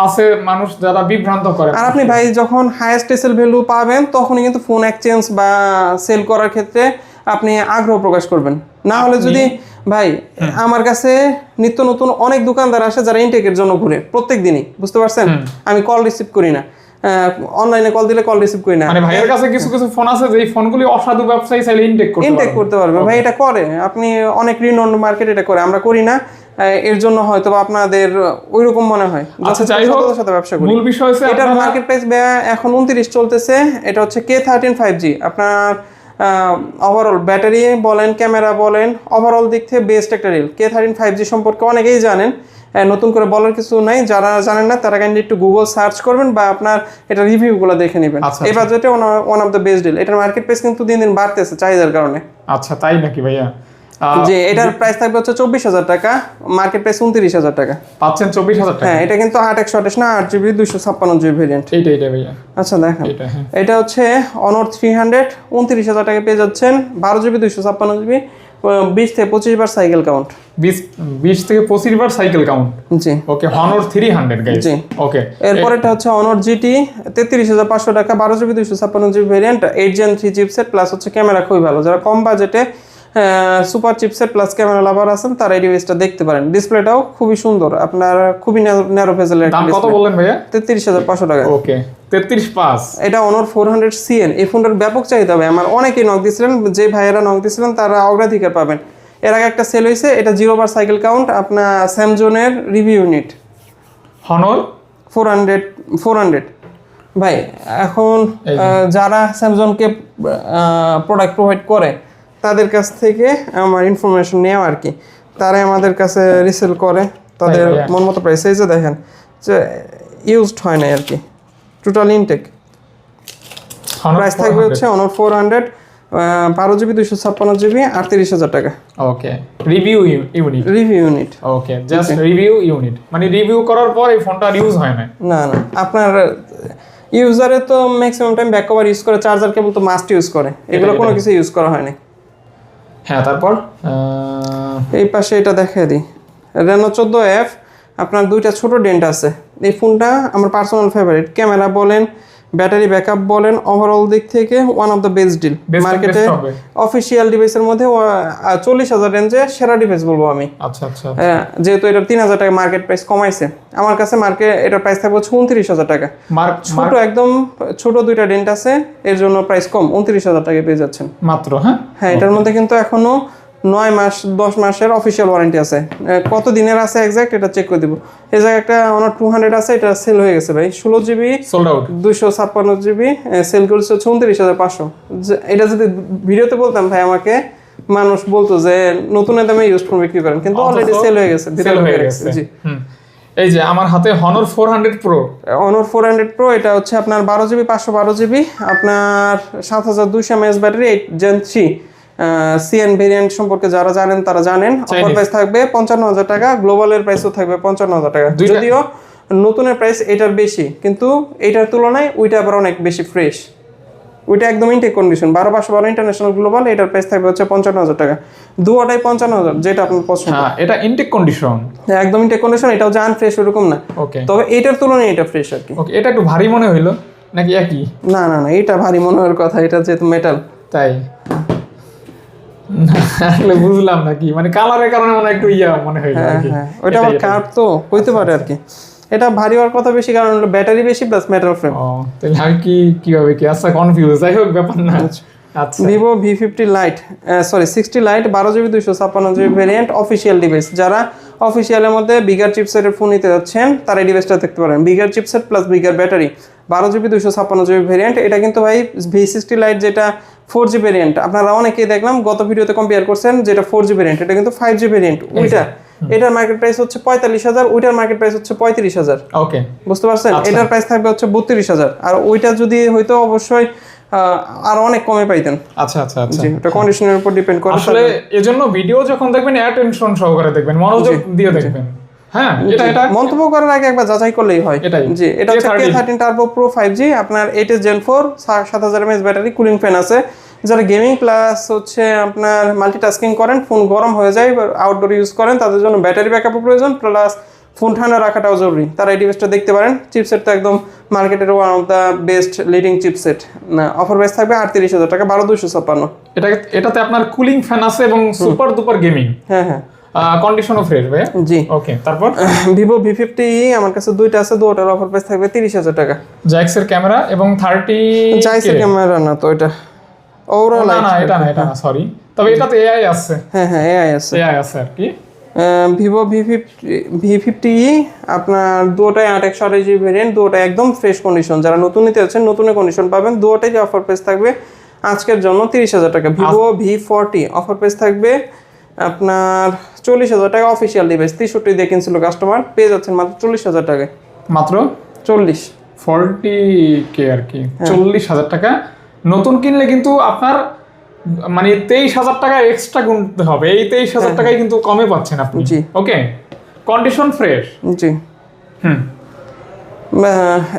আছে মানুষ যারা বিভ্রান্ত করে। আর আপনি ভাই যখন হাইয়েস্ট সেল ভ্যালু পাবেন তখনই কিন্তু ফোন এক্সচেঞ্জ বা সেল করার ক্ষেত্রে আপনি আগ্রহ প্রকাশ করবেন। না হলে যদি ভাই আমার কাছে নিত্য নতুন অনেক দোকানদার আসে যারা ইনটেকের জন্য ঘুরে প্রত্যেক দিনই, বুঝতে পারছেন? আমি কল রিসিভ করি না, অনলাইনে কল দিলে কল রিসিভ করি না। মানে ভাইয়ের কাছে কিছু ফোন আছে যে ফোনগুলি অসাধু ব্যবসায়ী চাইলে ইনটেক করতে পারবে। ভাই এটা করে, আপনি অনেক রিনোন মার্কেট এটা করে, আমরা করি না। এর জন্য হয়তো আপনাদের ওইরকম মনে হয়। আচ্ছা, যাই হোক, সাথে ব্যবসা করি। মূল বিষয় হচ্ছে এটার মার্কেট প্রাইস এখন 29 চলতেছে। এটা হচ্ছে K13 5G। আপনার ওভারঅল ব্যাটারি বলেন, ক্যামেরা বলেন, ওভারঅল দিক থেকে বেস্ট একটা রিল। K13 5G সম্পর্কে অনেকেই জানেন, নতুন করে বলার কিছু নাই। যারা জানেন না তারা কাইন্ডলি একটু গুগল সার্চ করবেন বা আপনার এটা রিভিউগুলো দেখে নেবেন। এই বাজেটে one of the best deal. এটার মার্কেট প্রাইস কিন্তু দিন দিন বাড়তেছে চাহিদার কারণে। আচ্ছা, তাই নাকি ভাইয়া? যে এটার প্রাইস থাকবে হচ্ছে 24,000 টাকা, মার্কেট প্রাইস 29,000 টাকা পাচ্ছেন। 24,000 টাকা। হ্যাঁ, এটা কিন্তু 8/128 না, 8GB 256GB ভেরিয়েন্ট। এইটা ভাইয়া। আচ্ছা দেখেন, এটা হচ্ছে Honor 300, 29,000 টাকা পেয়ে যাচ্ছেন, 12GB 256GB, 20 থেকে 25 বার সাইকেল কাউন্ট। 20 থেকে 25 বার সাইকেল কাউন্ট। জি, ওকে। Honor 300 guys. জি, ওকে। এরপর এটা হচ্ছে Honor GT, 33,500 টাকা, 12GB 256GB ভেরিয়েন্ট, 8 Gen 3 চিপসেট প্লাস হচ্ছে ক্যামেরা খুবই ভালো। যারা কম বাজেটে super chipset plus camera lover আছেন তারা এই ডিভাইসটা দেখতে পারেন। ডিসপ্লেটাও খুবই সুন্দর, আপনার খুবই ন্যারো ভেজেলের। দাম কত বললেন ভাইয়া? 33,500 টাকা। ওকে, 33.5। এটা Honor 400 CN। এই ফোনটার ব্যাপক চাহিদা হবে। আমার অনেকেই নক দিয়েছিলেন, যে ভাইয়েরা নক দিয়েছিলেন তারা অগ্রাধিকার পাবেন। এর আগে একটা সেল হয়েছে, এটা 0 বার সাইকেল কাউন্ট, আপনার স্যামসংয়ের রিভিউ ইউনিট। Honor 400 ভাই এখন যারা স্যামসাংকে প্রোডাক্ট প্রোভাইড করে তাদের কাছ থেকে আমার ইনফরমেশন নেওয়া আর কি, তারাই আমাদের কাছে রিসেল করে তাদের মন মতো প্রাইস। এই যে দেখেন যে ইউজড হয় না আর কি, টোটাল ইনটেক। প্রাইস থাকবে হচ্ছে অনার 400, 12GB 256GB 38,000 টাকা। ওকে, রিভিউ ইউনিট। রিভিউ ইউনিট, ওকে, জাস্ট রিভিউ ইউনিট, মানে রিভিউ করার পর এই ফোনটা ইউজ হয় না। না না, আপনার ইউজারে তো maximum time back cover use করে, চার্জার কেবল তো মাস্ট ইউজ করে, এগুলো কোনো কিছু ইউজ করা হয় না। হ্যাঁ, তারপর এই পাশে এটা দেখাই দিই, Reno 14F, আপনার দুইটা ছোট ডেন্ট আছে। এই ফোনটা আমার পার্সোনাল ফেভারিট, ক্যামেরা বলেন, ব্যাটারি ব্যাকআপ বলেন, ওভারঅল দিক থেকে one of the best deal মার্কেটে। অফিসিয়াল ডিভাইসের মধ্যে 40,000 রেঞ্জে সেরা ডিভাইস বলবো আমি। আচ্ছা আচ্ছা, যেহেতু এটা 3,000 টাকা মার্কেট প্রাইস কমাইছে, আমার কাছে মার্কেট এটার প্রাইস থাকবে 29,000 টাকা। ছোট একদম ছোট দুইটা ডেন্ট আছে, এর জন্য প্রাইস কম, 29,000 টাকায় পেয়ে যাচ্ছেন মাত্র। হ্যাঁ, এটার মধ্যে কিন্তু এখনো 9 মাস 10 মাসের অফিসিয়াল ওয়ারেন্টি আছে। কত দিনের আছে এক্সাক্ট এটা চেক করে দিব। এই জায়গায় একটা অনার 200 আছে, এটা সেল হয়ে গেছে ভাই, 16GB sold out, 256GB sell করেছে 29,500। এটা যদি ভিডিওতে বলতাম ভাই, আমাকে মানুষ বলতো যে নতুনের দামে ইউজ ফোন বিক্রি করেন, কিন্তু অলরেডি সেল হয়ে গেছে। জি, এই যে আমার হাতে Honor 400 Pro, Honor 400 Pro, এটা হচ্ছে আপনার 12GB 512GB, আপনার 7200 mAh battery, 8 Gen 3 CN variant সম্পর্কে যারা জানেন তারা জানেন। অফার প্রাইস থাকবে 55,000 টাকা, গ্লোবালের প্রাইসও থাকবে 55,000 টাকা। যদিও নতুনের প্রাইস এটার বেশি, কিন্তু এটার তুলনায় ওইটা আবার অনেক বেশি ফ্রেশ, ওইটা একদম ইনটেক কন্ডিশন। 12/12 ইন্টারন্যাশনাল গ্লোবাল, এটার প্রাইস থাকবে হচ্ছে 55,000 টাকা। দুটোটাই 55,000, যেটা আপনার পছন্দ। হ্যাঁ, এটা ইনটেক কন্ডিশন, একদম ইনটেক কন্ডিশন, এটাও যে আনফ্রেশ ওরকম না। ওকে, তবে এটার তুলনায় এটা ফ্রেশ আর কি। ওকে, এটা একটু ভারী মনে হইলো নাকি একই? না না না, এটা ভারী মনে হওয়ার কথা, এটা যেহেতু মেটাল। তাই আসলে বুঝলাম না কি, মানে কালারের কারণে মনে একটু মনে হইলো আর কি। হ্যাঁ, ওইটা আবার কার্ভ তো হইতে পারে আর কি। এটা ভারী হওয়ার কথা বেশি, কারণ হলো ব্যাটারি বেশি প্লাস মেটাল ফ্রেম। তাহলে আমি কিভাবে কি, আচ্ছা কনফিউজ, যাই হোক ব্যাপার না। আচ্ছা, Vivo V50 Lite, 60 Lite 12GB 256GB variant, official device. যারা অফিসিয়ালের মধ্যে বিগার চিপসেটের ফোন নিতে যাচ্ছেন তারা এই ডিভাইসটা দেখতে পারেন। Bigger chipset plus bigger battery, 12GB 256GB variant. এটা কিন্তু ভাই V60 Lite যেটা 4G ভেরিয়েন্ট, আপনারা অনেকেই দেখলাম গত ভিডিওতে কম্পেয়ার করছেন, যেটা 4G ভেরিয়েন্ট, এটা কিন্তু 5G ভেরিয়েন্ট। ওইটা এটার মার্কেট প্রাইস হচ্ছে 45,000, ওইটার মার্কেট প্রাইস হচ্ছে 35,000। ওকে, বুঝতে পারছেন? এটার প্রাইস থাকবে হচ্ছে 32,000, আর ওইটা যদি হয়তো অবশ্যই আর অনেক কমে পাইতেন। আচ্ছা আচ্ছা আচ্ছা, জি, এটা কন্ডিশনের উপর ডিপেন্ড করে। আসলে এজন্য ভিডিও যখন দেখবেন অ্যাটেনশন সহকারে দেখবেন, মনোযোগ দিয়ে দেখবেন। হ্যাঁ, এটা মন্তব্য করার আগে একবার যাচাই করলেই হয়। জি, এটা হচ্ছে K13 Turbo Pro 5G, আপনার 8 Gen 4, 7000 mAh battery, cooling fan আছে। যারা গেমিং প্লাস হচ্ছে আপনার মাল্টিটাস্কিং করেন, ফোন গরম হয়ে যায়, আউটডোর ইউজ করেন, তাদের জন্য ব্যাটারি ব্যাকআপও প্রয়োজন, প্লাস ফোন ঠান্ডা রাখাটাও জরুরি, তারা এই ডিভাইসটা দেখতে পারেন। চিপসেট তো একদম মার্কেটের one of the best leading chipset. না, অফার প্রাইস থাকবে 38,000 টাকা, 12,256। এটাতে আপনার কুলিং ফ্যান আছে এবং সুপার দুপার গেমিং। হ্যাঁ হ্ঁ, কন্ডিশনও ফ্রেশ ভাই। জি, ওকে, তারপর Vivo V50 আমার কাছে দুইটা আছে, দুটোর অফার প্রাইস থাকবে 30,000 টাকা। জাইক্সের ক্যামেরা এবং 30 জাইক্সের ক্যামেরা না তো, এটা ওভারঅল না, এটা না, সরি, তবে এটাতে এআই আছে। হ্যাঁ হ্যাঁ, এআই আছে আর কি। Vivo V50 আপনার দুটোটাই 8/128GB ভেরিয়েন্ট, দুটোটাই একদম ফ্রেশ কন্ডিশন। যারা নতুন নিতে যাচ্ছেন নতুনের কন্ডিশন পাবেন। দুটোটাই যে অফার প্রাইস থাকবে আজকের জন্য 30,000 টাকা। Vivo V40 অফার প্রাইস থাকবে আপনার 40,000 টাকা, অফিসিয়াল ডিভাইস। 63 দিয়ে কিনছিল কাস্টমার, পেয়ে যাচ্ছেন মাত্র 40,000 টাকায়। মাত্র 40K আর কি, 40,000 টাকা। নতুন কিনলে কিন্তু আপনার মানে 23,000 টাকা এক্সট্রা গুনতে হবে, এই 23,000 টাকায় কিন্তু কমে পাচ্ছেন আপনি। জি, ওকে, কন্ডিশন ফ্রেশ। জি,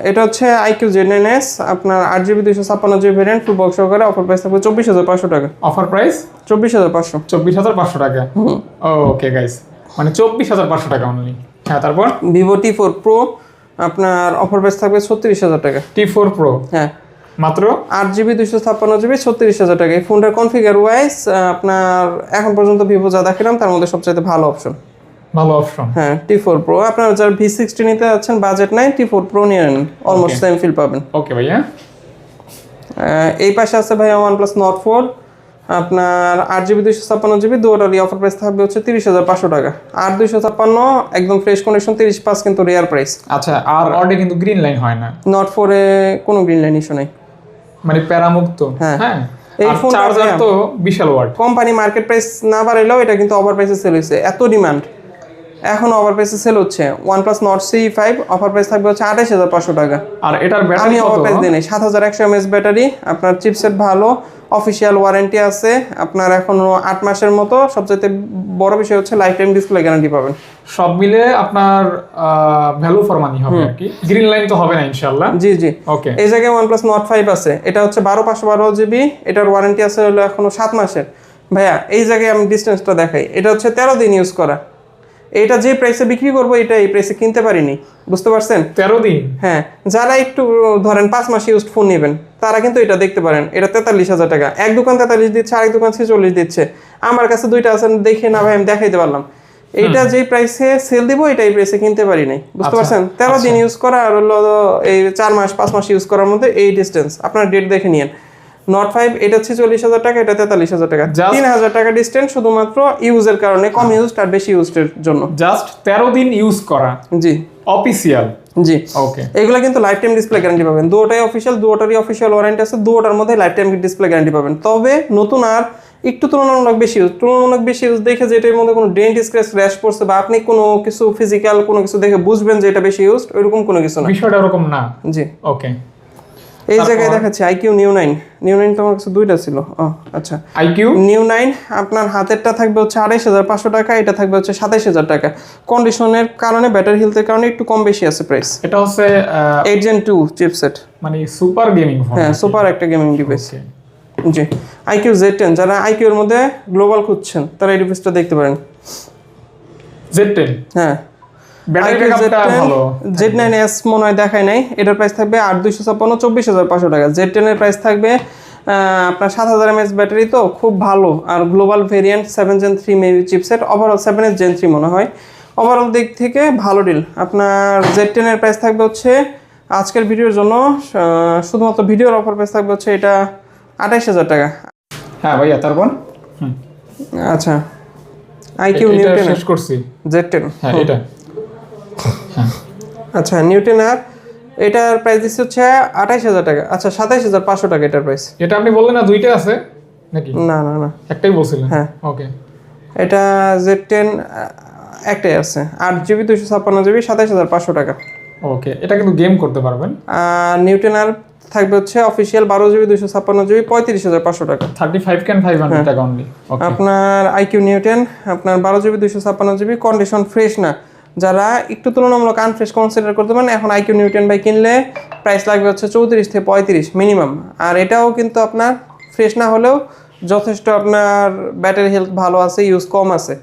এটা হচ্ছে IQ Z9s, আপনার 8GB 256GB ভেরিয়েন্ট, ফুল বক্স সহকারে, অফার প্রাইস থাকবে 24,500 টাকা। Offer price 24,500। 24,500 টাকা। ওকে গাইস, মানে 24,500 টাকা অনলি। হ্যাঁ, তারপর Vivo T4 Pro আপনার অফার প্রাইস থাকবে 36,000 টাকা। T4 Pro, হ্যাঁ, মাত্র 8GB 256GB 36,000 টাকা। এই ফোনটার কনফিগার ওয়াইজ আপনার এখন পর্যন্ত ভিভো যা দেখালাম তার মধ্যে সবচেয়ে ভালো অপশন। হ্যাঁ, T4 Pro। আপনারা যারা V60 নিতে যাচ্ছেন, বাজেট নাই, T4 Pro নিয়ে নেন, অলমোস্ট সেম ফিল পাবেন। ওকে ভাইয়া। এই পাশে আছে ভাইয়া OnePlus Nord 4, আপনার 8GB 256GB দুটোরই অফার প্রাইস থাকবে হচ্ছে 30,500 টাকা। আর 256 একদম ফ্রেশ কন্ডিশন 35 কিন্তু রেয়ার প্রাইস। আচ্ছা, আর অর্ডে কিন্তু গ্রিন লাইন হয় না, নট 4 এ কোনো গ্রিন লাইন ইস্যু নাই, মানে প্যারামুক্ত। হ্যাঁ। এই এই ফোন চার্জার তো বিশাল ওয়াট। কোম্পানি মার্কেট প্রাইস না বাড়াইলেও এটা কিন্তু ওভার প্রাইসে সেল হয়েছে, এত ডিমান্ড এখন ওভার প্রাইসে সেল হচ্ছে। OnePlus Nord C5 offer price থাকবে হচ্ছে 28,500 টাকা। আর এটার আমি ব্যাটারি ওভার কত? প্রাইস দিই নাই, 7100 mAh ব্যাটারি, আপনার চিপসেট ভালো, অফিসিয়াল ওয়ারেন্টি আছে, আপনার এখনো 8 মাসের মতো। সবচেয়ে বড় বিষয় হচ্ছে লাইফ টাইম ডিসপ্লে গ্যারান্টি পাবেন। সব মিলে আপনার ভ্যালু ফর মানি হবে আর কি। গ্রিন লাইন তো হবে না ইনশাআল্লাহ। জি জি। ওকে, এই জায়গায় OnePlus Nord 5 আছে, এটা হচ্ছে 12512GB, এটার ওয়ারেন্টি আছে হলো এখনো 7 মাসের। ভাইয়া এই জায়গায় আমি ডিসটেন্সটা দেখাই, এটা হচ্ছে 13 দিন ইউজ করা। এটা যে প্রাইসে বিক্রি করবো এটা এই প্রাইসে কিনতে পারিনি, বুঝতে পারছেন? 13 দিন। হ্যাঁ, যারা একটু ধরেন 5 মাস ইউজড ফোন নেবেন তারা কিন্তু এটা দেখতে পারেন। এটা 43,000 টাকা, এক দোকান 43 দিচ্ছে, আরেক দোকান 46 দিচ্ছে। আমার কাছে দুইটা আছে, দেখে না ভাই আমি দেখাইতে পারলাম। এইটা যে প্রাইসে সেল দিব এটা এই প্রাইসে কিনতে পারি নাই, বুঝতে পারছেন? 13 দিন ইউজ করা আর হলো এই 4 মাস 5 মাস ইউজ করার মধ্যে এই ডিস্টেন্স, আপনার ডেট দেখে নিয়েন। Nord 5 এটা হচ্ছে 40,000 টাকা, এটা 43,000 টাকা, 3,000 টাকা ডিস্টেন্স শুধুমাত্র ইউজের কারণে, কম ইউজ আর বেশি ইউজের জন্য। জাস্ট 13 দিন ইউজ করা। জি অফিসিয়াল। জি। ওকে, এগুলো কিন্তু লাইফ টাইম ডিসপ্লে গ্যারান্টি পাবেন, দুটোটাই অফিসিয়াল, দুটোটারই অফিসিয়াল ওয়ারেন্টি আছে, দুটোটার মধ্যে লাইফ টাইম ডিসপ্লে গ্যারান্টি পাবেন। তবে নতুন আর একটু তুলনামূলক বেশি ইউজ দেখে যে এটার মধ্যে কোনো ডেন্ট স্ক্র্যাচ র্যাশ পড়ছে বা আপনি কোনো কিছু ফিজিক্যাল কোনো কিছু দেখে বুঝবেন যে এটা বেশি ইউজ, ওইরকম কোনো কিছু না, বিষয়টা এরকম না। জি। ওকে, এই জায়গায় দেখাচ্ছি IQ Neo 9। Neo 9 তো আমার কাছে দুইটা ছিল। আচ্ছা, IQ Neo 9 আপনার হাতেরটা থাকবে হচ্ছে 28,500 টাকা, এটা থাকবে হচ্ছে 27,000 টাকা। কন্ডিশনের কারণে, ব্যাটারি হেলথের কারণে একটু কম বেশি আছে প্রাইস। এটা হচ্ছে 8 Gen 2 চিপসেট, মানে সুপার গেমিং ফোন। হ্যাঁ সুপার একটা গেমিং ডিভাইস। জি। IQ Z10, যারা IQ এর মধ্যে গ্লোবাল খুঁজছেন তারা এই ডিভাইসটা দেখতে পারেন। Z10, হ্যাঁ, ব্যাটারি ব্যাকআপটা ভালো। Z9S মনে হয় দেখায় নাই, এটার প্রাইস থাকবে 8,256, 24,500 টাকা। Z10 এর প্রাইস থাকবে আপনার 7000 mAh ব্যাটারি, তো খুব ভালো। আর global variant 7 Gen 3 maybe chipset, overall 7 Gen 3 মনে হয়। ওভারঅল দিক থেকে ভালো ডিল। আপনার Z10 এর প্রাইস থাকবে হচ্ছে আজকের ভিডিওর জন্য শুধুমাত্র ভিডিওর অফার প্রাইস থাকবে হচ্ছে এটা 28,000 টাকা। হ্যাঁ ভাইয়া, তারপর আচ্ছা, IQ এটা Neo 10 শেষ করছি। Z10, হ্যাঁ এটা। আচ্ছা Neo 10 আর এটার প্রাইস দিচ্ছে হচ্ছে 28,000 টাকা। আচ্ছা 27,500 টাকা এটার প্রাইস। এটা আপনি বললেন না দুইটা আছে নাকি? না না না, একটাই বলছিলেন। হ্যাঁ ওকে, এটা Z10 একটাই আছে, 8GB 256GB, 27,500 টাকা। ওকে, এটা কিন্তু গেম করতে পারবেন। আর Neo 10 আর থাকবে হচ্ছে অফিসিয়াল 12GB 256GB, 35,500 টাকা। 35 ক্যান 500 টাকা অনলি। ওকে, আপনার IQ Neo 10 আপনার 12GB 256GB, কন্ডিশন ফ্রেশ না, যারা একটু তুলনামূলক আনফ্রেশ কনসিডার করতে পারেন, এখন IQ Neo 10 বাই কিনলে প্রাইস লাগবে হচ্ছে 34 থেকে 35 মিনিমাম। আর এটাও কিন্তু আপনার ফ্রেশ না হলেও যথেষ্ট আপনার ব্যাটারি হেলথ ভালো আছে, ইউজ কম আছে,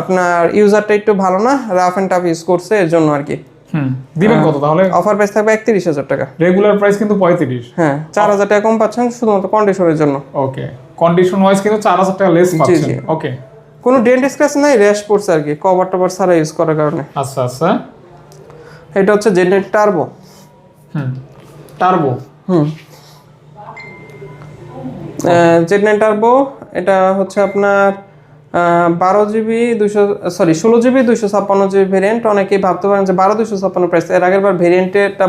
আপনার ইউজারটা একটু ভালো না, রাফ অ্যান্ড টাফ ইউজ করছে এর জন্য আর কি। দিবেন কত তাহলে? অফার প্রাইস থাকবে 31,000 টাকা। রেগুলার প্রাইস কিন্তু 35। হ্যাঁ, 4,000 টাকা কম পাচ্ছেন শুধুমাত্র কন্ডিশনের জন্য। ওকে, কন্ডিশন ওয়াইজ কিন্তু 4,000 টাকা লেস পাচ্ছেন। জি। ওকে, কোনো ডেন্ট স্ক্র্যাচ নাই, র্যাশ পড়ছে আর কি, কভার টভার ছাড়া ইউজ করার কারণে। আচ্ছা আচ্ছা। এটা হচ্ছে Z9 turbo. Turbo. Z9 turbo, এটা হচ্ছে আপনার 16GB 256GB ভেরিয়েন্ট। অনেকেই ভাবতে পারেন যে 12,256 প্রাইস, এর আগের বার ভেরিয়েন্টটা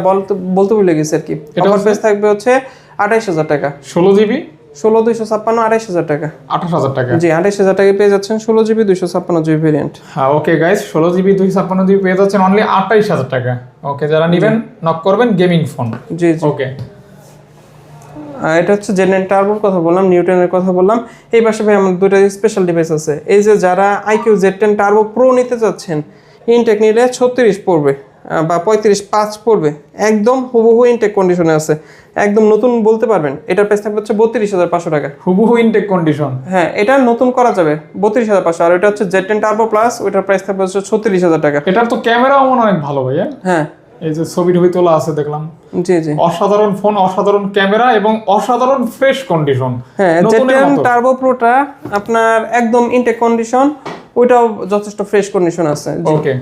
বলতে ভুলে গেছে আর কি। অফার প্রাইস থাকবে হচ্ছে 28,000 টাকা। 16GB 16,256, 28,000 টাকা। 28,000 টাকা। জি, 28,000 টাকায় পেয়ে যাচ্ছেন 16GB 256GB ভেরিয়েন্ট। হ্যাঁ ওকে গাইস, 16GB 256GB পেয়ে যাচ্ছেন অনলি 28,000 টাকা। ওকে, যারা নেবেন নক করবেন, গেমিং ফোন। জি জি। ওকে, এটা হচ্ছে Z9 টার্বোর কথা বললাম, Neo 10 এর কথা বললাম। এই পাশে ভাই আমার দুটো স্পেশাল ডিভাইস আছে। এই যে যারা IQ Z10 টার্বো প্রো নিতে চাচ্ছেন, ইনটেক নিলে 36 পড়বে বা 35 পড়বে, একদম হুবহু ইনটেক কন্ডিশনে আছে, একদম নতুন বলতে পারবেন। এটার প্রাইস থাকবে হচ্ছে 32,500 টাকা। হুবহু ইনটেক কন্ডিশন। হ্যাঁ, এটা নতুন করা যাবে 32,500। আর এটা হচ্ছে Z10 টার্বো প্লাস, ওটার প্রাইস থাকবে হচ্ছে 36,000 টাকা। এটার তো ক্যামেরাও মনে অনেক ভালো ভাইয়া। হ্যাঁ, এই যে ছবি তোলা আছে দেখলাম। জি জি। অসাধারণ ফোন, অসাধারণ ক্যামেরা এবং অসাধারণ ফ্রেশ কন্ডিশন। হ্যাঁ, Z10 টার্বো প্রোটা আপনার একদম ইনটেক কন্ডিশন, ওইটাও যথেষ্ট ফ্রেশ কন্ডিশন আছে। ওকে,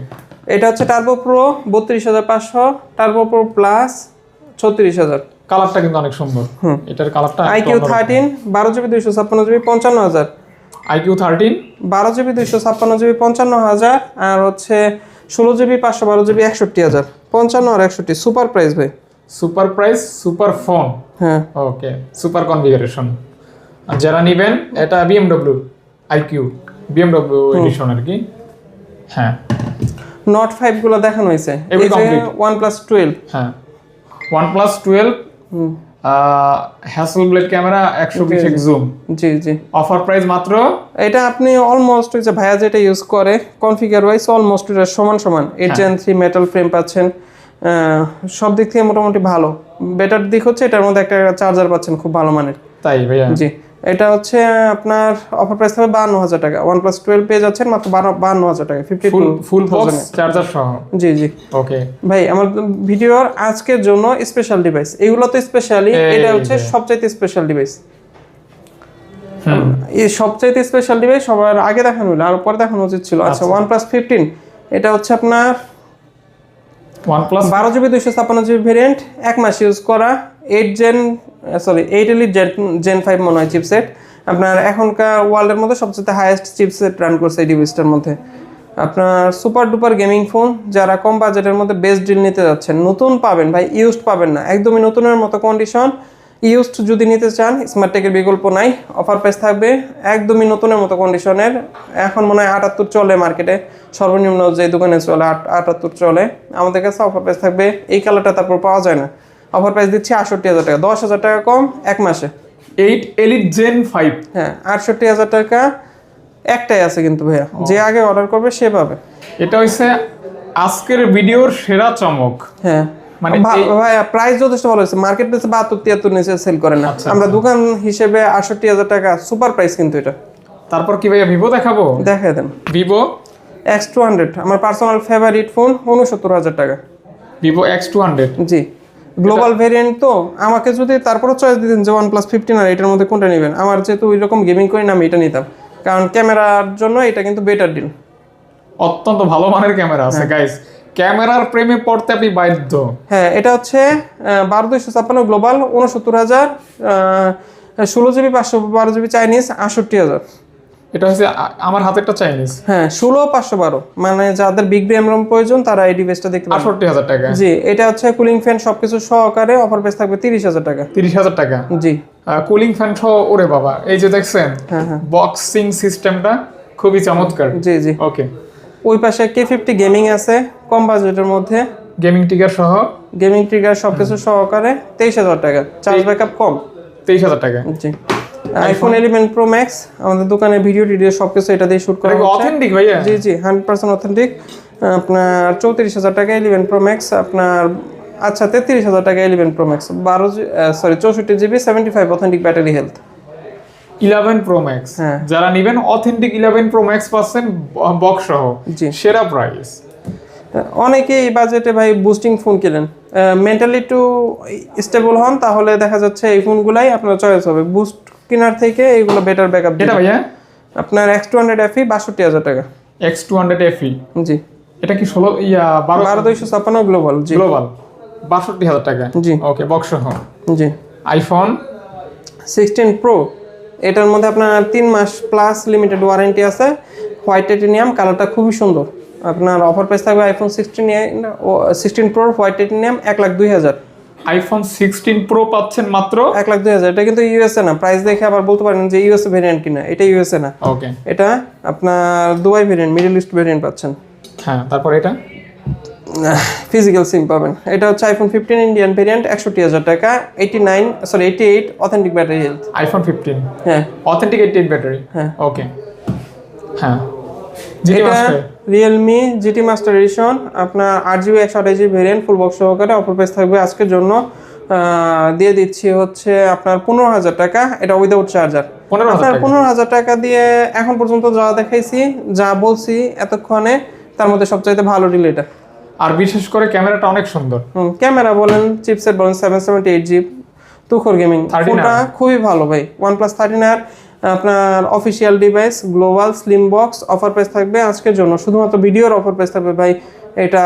এটা হচ্ছে turbo pro 32,500, turbo pro plus 36,000। কালারটা কিন্তু অনেক সুন্দর। এটার কালারটা IQ 13 12GB 256GB 55,000। IQ 13 12GB 256GB 55,000 আর হচ্ছে 16GB 512GB 61,000। 55 আর 61 সুপার প্রাইস ভাই। Super price, super phone. হ্যাঁ ওকে, সুপার কনফিগারেশন। আর যারা নেবেন এটা BMW আইকিউ, BMW এডিশন আর কি। হ্যাঁ, নোট 5 গুলো দেখানো হয়েছে। এই Every যে complete. OnePlus 12। হ্যাঁ, OnePlus 12 হ্যাসেলব্লেড ক্যামেরা 120x জুম, জি জি। অফার প্রাইস মাত্র। এটা আপনি অলমোস্ট যে ভাইয়া যেটা ইউজ করে কনফিগার ওয়াইজ অলমোস্ট এটা সমান সমান। 8 Gen 3 মেটাল ফ্রেম পাচ্ছেন, সব দিক থেকে মোটামুটি ভালো। বেটার দিক হচ্ছে এটার মধ্যে একটা চার্জার পাচ্ছেন খুব ভালো মানের। তাই ভাইয়া? জি, এটা হচ্ছে আপনার অফার প্রাইস হবে 52,000 টাকা। OnePlus 12 পেয়ে যাচ্ছেন মাত্র 52,000 টাকা, ফুল বক্স চার্জার সহ। জি জি। ওকে ভাই আমার ভিডিওর আজকের জন্য স্পেশাল ডিভাইস, এগুলো তো স্পেশালি, এটা হচ্ছে সবচাইতে স্পেশাল ডিভাইস। এই সবচাইতে স্পেশাল ডিভাইস সবার আগে দেখানো হলো, আর পরে দেখানো উচিত ছিল। আচ্ছা, OnePlus 15 এটা হচ্ছে আপনার OnePlus 12GB 256GB ভেরিয়েন্ট, 1 মাস ইউজ করা, 8 Elite Gen 5 মনে হয় চিপসেট। আপনার এখনকার ওয়ার্ল্ডের মধ্যে সবচেয়ে হাইয়েস্ট চিপসেট রান করছে এই ডিভাইসটার মধ্যে। আপনার সুপার ডুপার গেমিং ফোন, যারা কম বাজেটের মধ্যে বেস্ট ডিল নিতে যাচ্ছেন, নতুন পাবেন ভাই, ইউজড পাবেন না, একদমই নতুনের মতো কন্ডিশন। ইউজড যদি নিতে চান স্মার্টটেকের বিকল্প নাই, অফার প্রাইস থাকবে একদমই নতুনের মতো কন্ডিশনের। এখন মনে হয় 78 চলে মার্কেটে, সর্বনিম্ন যে দোকানে চলে 78 চলে। আমাদের কাছে অফার প্রাইস থাকবে, এই কালারটা তারপর পাওয়া যায় না, অফার প্রাইস দিচ্ছি 68,000 টাকা, 10,000 টাকা কম 1 মাসে। 8 Elite Gen 5। হ্যাঁ, 68,000 টাকা একটাই আছে কিন্তু ভাইয়া, যে আগে অর্ডার করবে সে পাবে। এটা হচ্ছে আজকের ভিডিওর সেরা চমক। হ্যাঁ মানে ভাই প্রাইস যথেষ্ট ভালো হয়েছে, মার্কেট প্রাইসে 72-73 নিচে সেল করে না। আচ্ছা, আমরা দোকান হিসেবে 68,000 টাকা সুপার প্রাইস কিন্তু এটা। তারপর কি ভাইয়া ভিভো দেখাবো? দেখাই দেন। ভিভো X200 আমার পার্সোনাল ফেভারিট ফোন, 69,000 টাকা। Vivo X200। জি, গ্লোবাল ভেরিয়েন্ট তো। আমাকে যদি তারপরে চয়েস দিতেন যে OnePlus 15 আর এটার মধ্যে কোনটা নেবেন, আমার যেহেতু ওই রকম গেমিং করি না, আমি এটা নিতাম, কারণ ক্যামেরার জন্য এটা কিন্তু বেটার ডিল। অত্যন্ত ভালো মানের ক্যামেরা আছে গাইস, ক্যামেরার প্রেমে পড়তে আপনি বাধ্য। হ্যাঁ, এটা হচ্ছে 12/256 গ্লোবাল 69,000, 16GB 512GB চাইনিজ 68,000। এটা হচ্ছে আমার হাতেরটা চাইনিজ। হ্যাঁ, 16/512 মানে যাদের বিগ র্যাম প্রয়োজন তারা এই ডিভাইসটা দেখতে পারেন। 68,000 টাকা। জি, এটা হচ্ছে কুলিং ফ্যান সবকিছু সহকারে, অফার প্রাইস থাকবে 30,000 টাকা। 30,000 টাকা জি, কুলিং ফ্যান সহ। ওরে বাবা, এই যে দেখছেন বক্সিং সিস্টেমটা খুবই চমৎকার। জি জি। ওকে, ওই পাশে K50 গেমিং আছে কম বাজেটের মধ্যে, গেমিং টিগার সহ, গেমিং ট্রিগার সবকিছু সহকারে 23,000 টাকা, চার্জ ব্যাকআপ কম। 23,000 টাকা। জি, আইফোন 11 প্রো ম্যাক্স আমাদের দোকানে ভিডিও সবকিছু এটা দিয়ে শুট করা হচ্ছে। অথেন্টিক ভাইয়া? জি জি, 100% অথেন্টিক। আপনার 34,000 টাকা 11 প্রো ম্যাক্স আপনার। আচ্ছা, 33,000 টাকা 11 pro max, 64GB 75 authentic battery health. 11 pro max যারা নেবেন অথেন্টিক 11 প্রো ম্যাক্স পাচ্ছেন বক্স সহ। জি, সেরা প্রাইস। অনেকে এই বাজেটে ভাই বুস্টিং ফোন কিনেন, মেন্টালি একটু স্টেবল হন, তাহলে দেখা যাচ্ছে এই ফোনগুলাই আপনার চয়েস হবে। বুস্ট কেনার থেকে এইগুলো বেটার ব্যাকআপ। এটা ভাইয়া আপনার X200 FE 62,000 টাকা। X200 FE। জি, এটা কি 12/256 গ্লোবাল। জি, গ্লোবাল 62,000 টাকা। জি, ওকে, বক্স সহ। জি। আইফোন 16 প্রো, এটার মধ্যে আপনার 3 মাস প্লাস লিমিটেড ওয়ারেন্টি আছে, হোয়াইট টাইটেনিয়াম, কালারটা খুবই সুন্দর। আপনার অফার প্রাইস থাকবে iPhone 16 pro white titanium 1,02,000। IPhone 16 pro পাচ্ছেন মাত্র 1,02,000। এটা কিন্তু ইউএসএ না, প্রাইস দেখে আবার বলতে পারেন যে ইউএসএ ভেরিয়েন্ট কিনা, এটা ইউএসএ না। ওকে, এটা আপনার Dubai variant, middle east variant পাচ্ছেন। হ্যাঁ, তারপর এটা ফিজিক্যাল সিম পাবেন। এটা হচ্ছে আইফোন 15 ইন্ডিয়ান ভেরিয়েন্ট 61,000 টাকা, 88 অথেন্টিক ব্যাটারি হেলথ। আইফোন 15 হ্যাঁ, অথেন্টিক 88 ব্যাটারি। হ্যাঁ, ওকে। হ্যাঁ, এটা রিয়েলমি জিটি মাস্টার এডিশন আপনার 8GB 128GB ভেরিয়েন্ট ফুল বক্স সহকারে, অফার প্রাইস থাকবে আজকের জন্য দিয়ে দিচ্ছি হচ্ছে আপনার 15,000 টাকা, এটা উইদাউট চার্জার। আপনার 15,000 টাকা দিয়ে এখন পর্যন্ত যা দেখাইছি, যা বলছি এতক্ষণে, তার মধ্যে সবচাইতে ভালো ডিল এটা। আর বিশেষ করে ক্যামেরাটা অনেক সুন্দর। ক্যামেরা বলেন, চিপসেট বলেন, 778GB তুখর গেমিং, ফোনটা খুবই ভালো ভাই। OnePlus 13R আপনার official device, global slim box, offer price থাকবে আজকের জন্য শুধুমাত্র ভিডিওর অফার প্রাইস থাকবে ভাই এটা